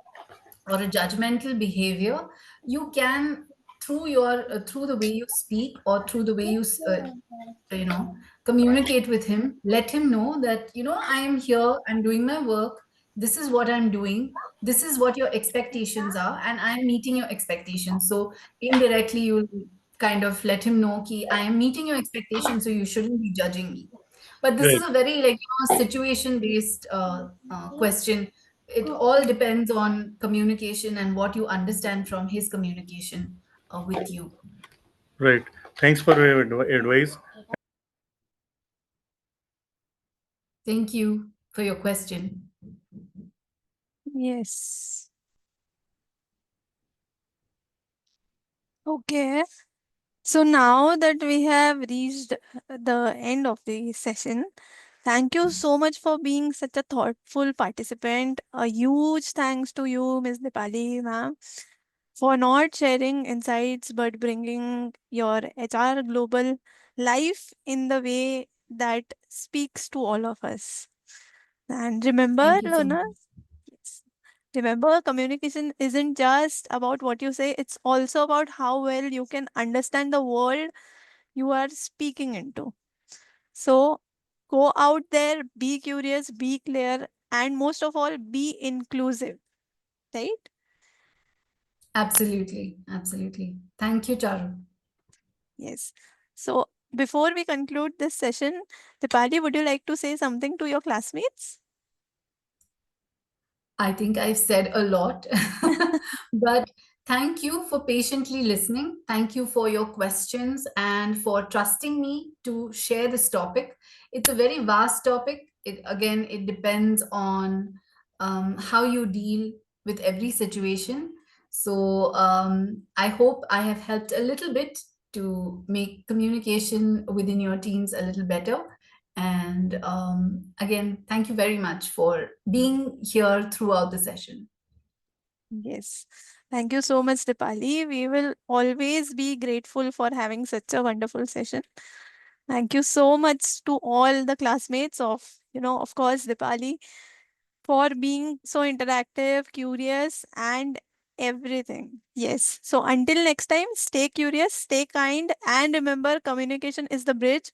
or a judgmental behavior, you can, through the way you speak or through the way you communicate with him, let him know that I am here, I'm doing my work, this is what I'm doing, this is what your expectations are, and I am meeting your expectations. So indirectly you kind of let him know ki I am meeting your expectations, so you shouldn't be judging me. But this is Right. a very situation based question. It all depends on communication and what you understand from his communication with you. Right. Thanks for your advice. Thank you for your question. Yes. Okay. So now that we have reached the end of the session, thank you so much for being such a thoughtful participant. A huge thanks to you, Ms. Dipali, ma'am, for not sharing insights but bringing your HR global life in the way that speaks to all of us. And remember, Thank you so much. learners, yes, remember, communication isn't just about what you say, it's also about how well you can understand the world you are speaking into. So go out there, be curious, be clear, and most of all, be inclusive, right? Absolutely. Absolutely. Thank you, Charu. Yes. So before we conclude this session, Dipali, would you like to say something to your classmates? I think I've said a lot, but thank you for patiently listening. Thank you for your questions and for trusting me to share this topic. It's a very vast topic. It depends on how you deal with every situation. So I hope I have helped a little bit to make communication within your teams a little better. And again, thank you very much for being here throughout the session. Yes. Thank you so much, Dipali. We will always be grateful for having such a wonderful session. Thank you so much to all the classmates of, of course, Dipali, for being so interactive, curious, and everything. Yes. So until next time, stay curious, stay kind, and remember communication is the bridge,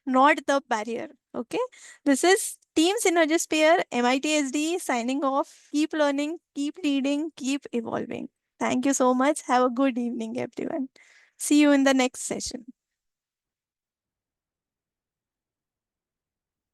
not the barrier. Okay. This is Team Synergisphere MITSD signing off. Keep learning, keep leading, keep evolving. Thank you so much. Have a good evening, everyone. See you in the next session.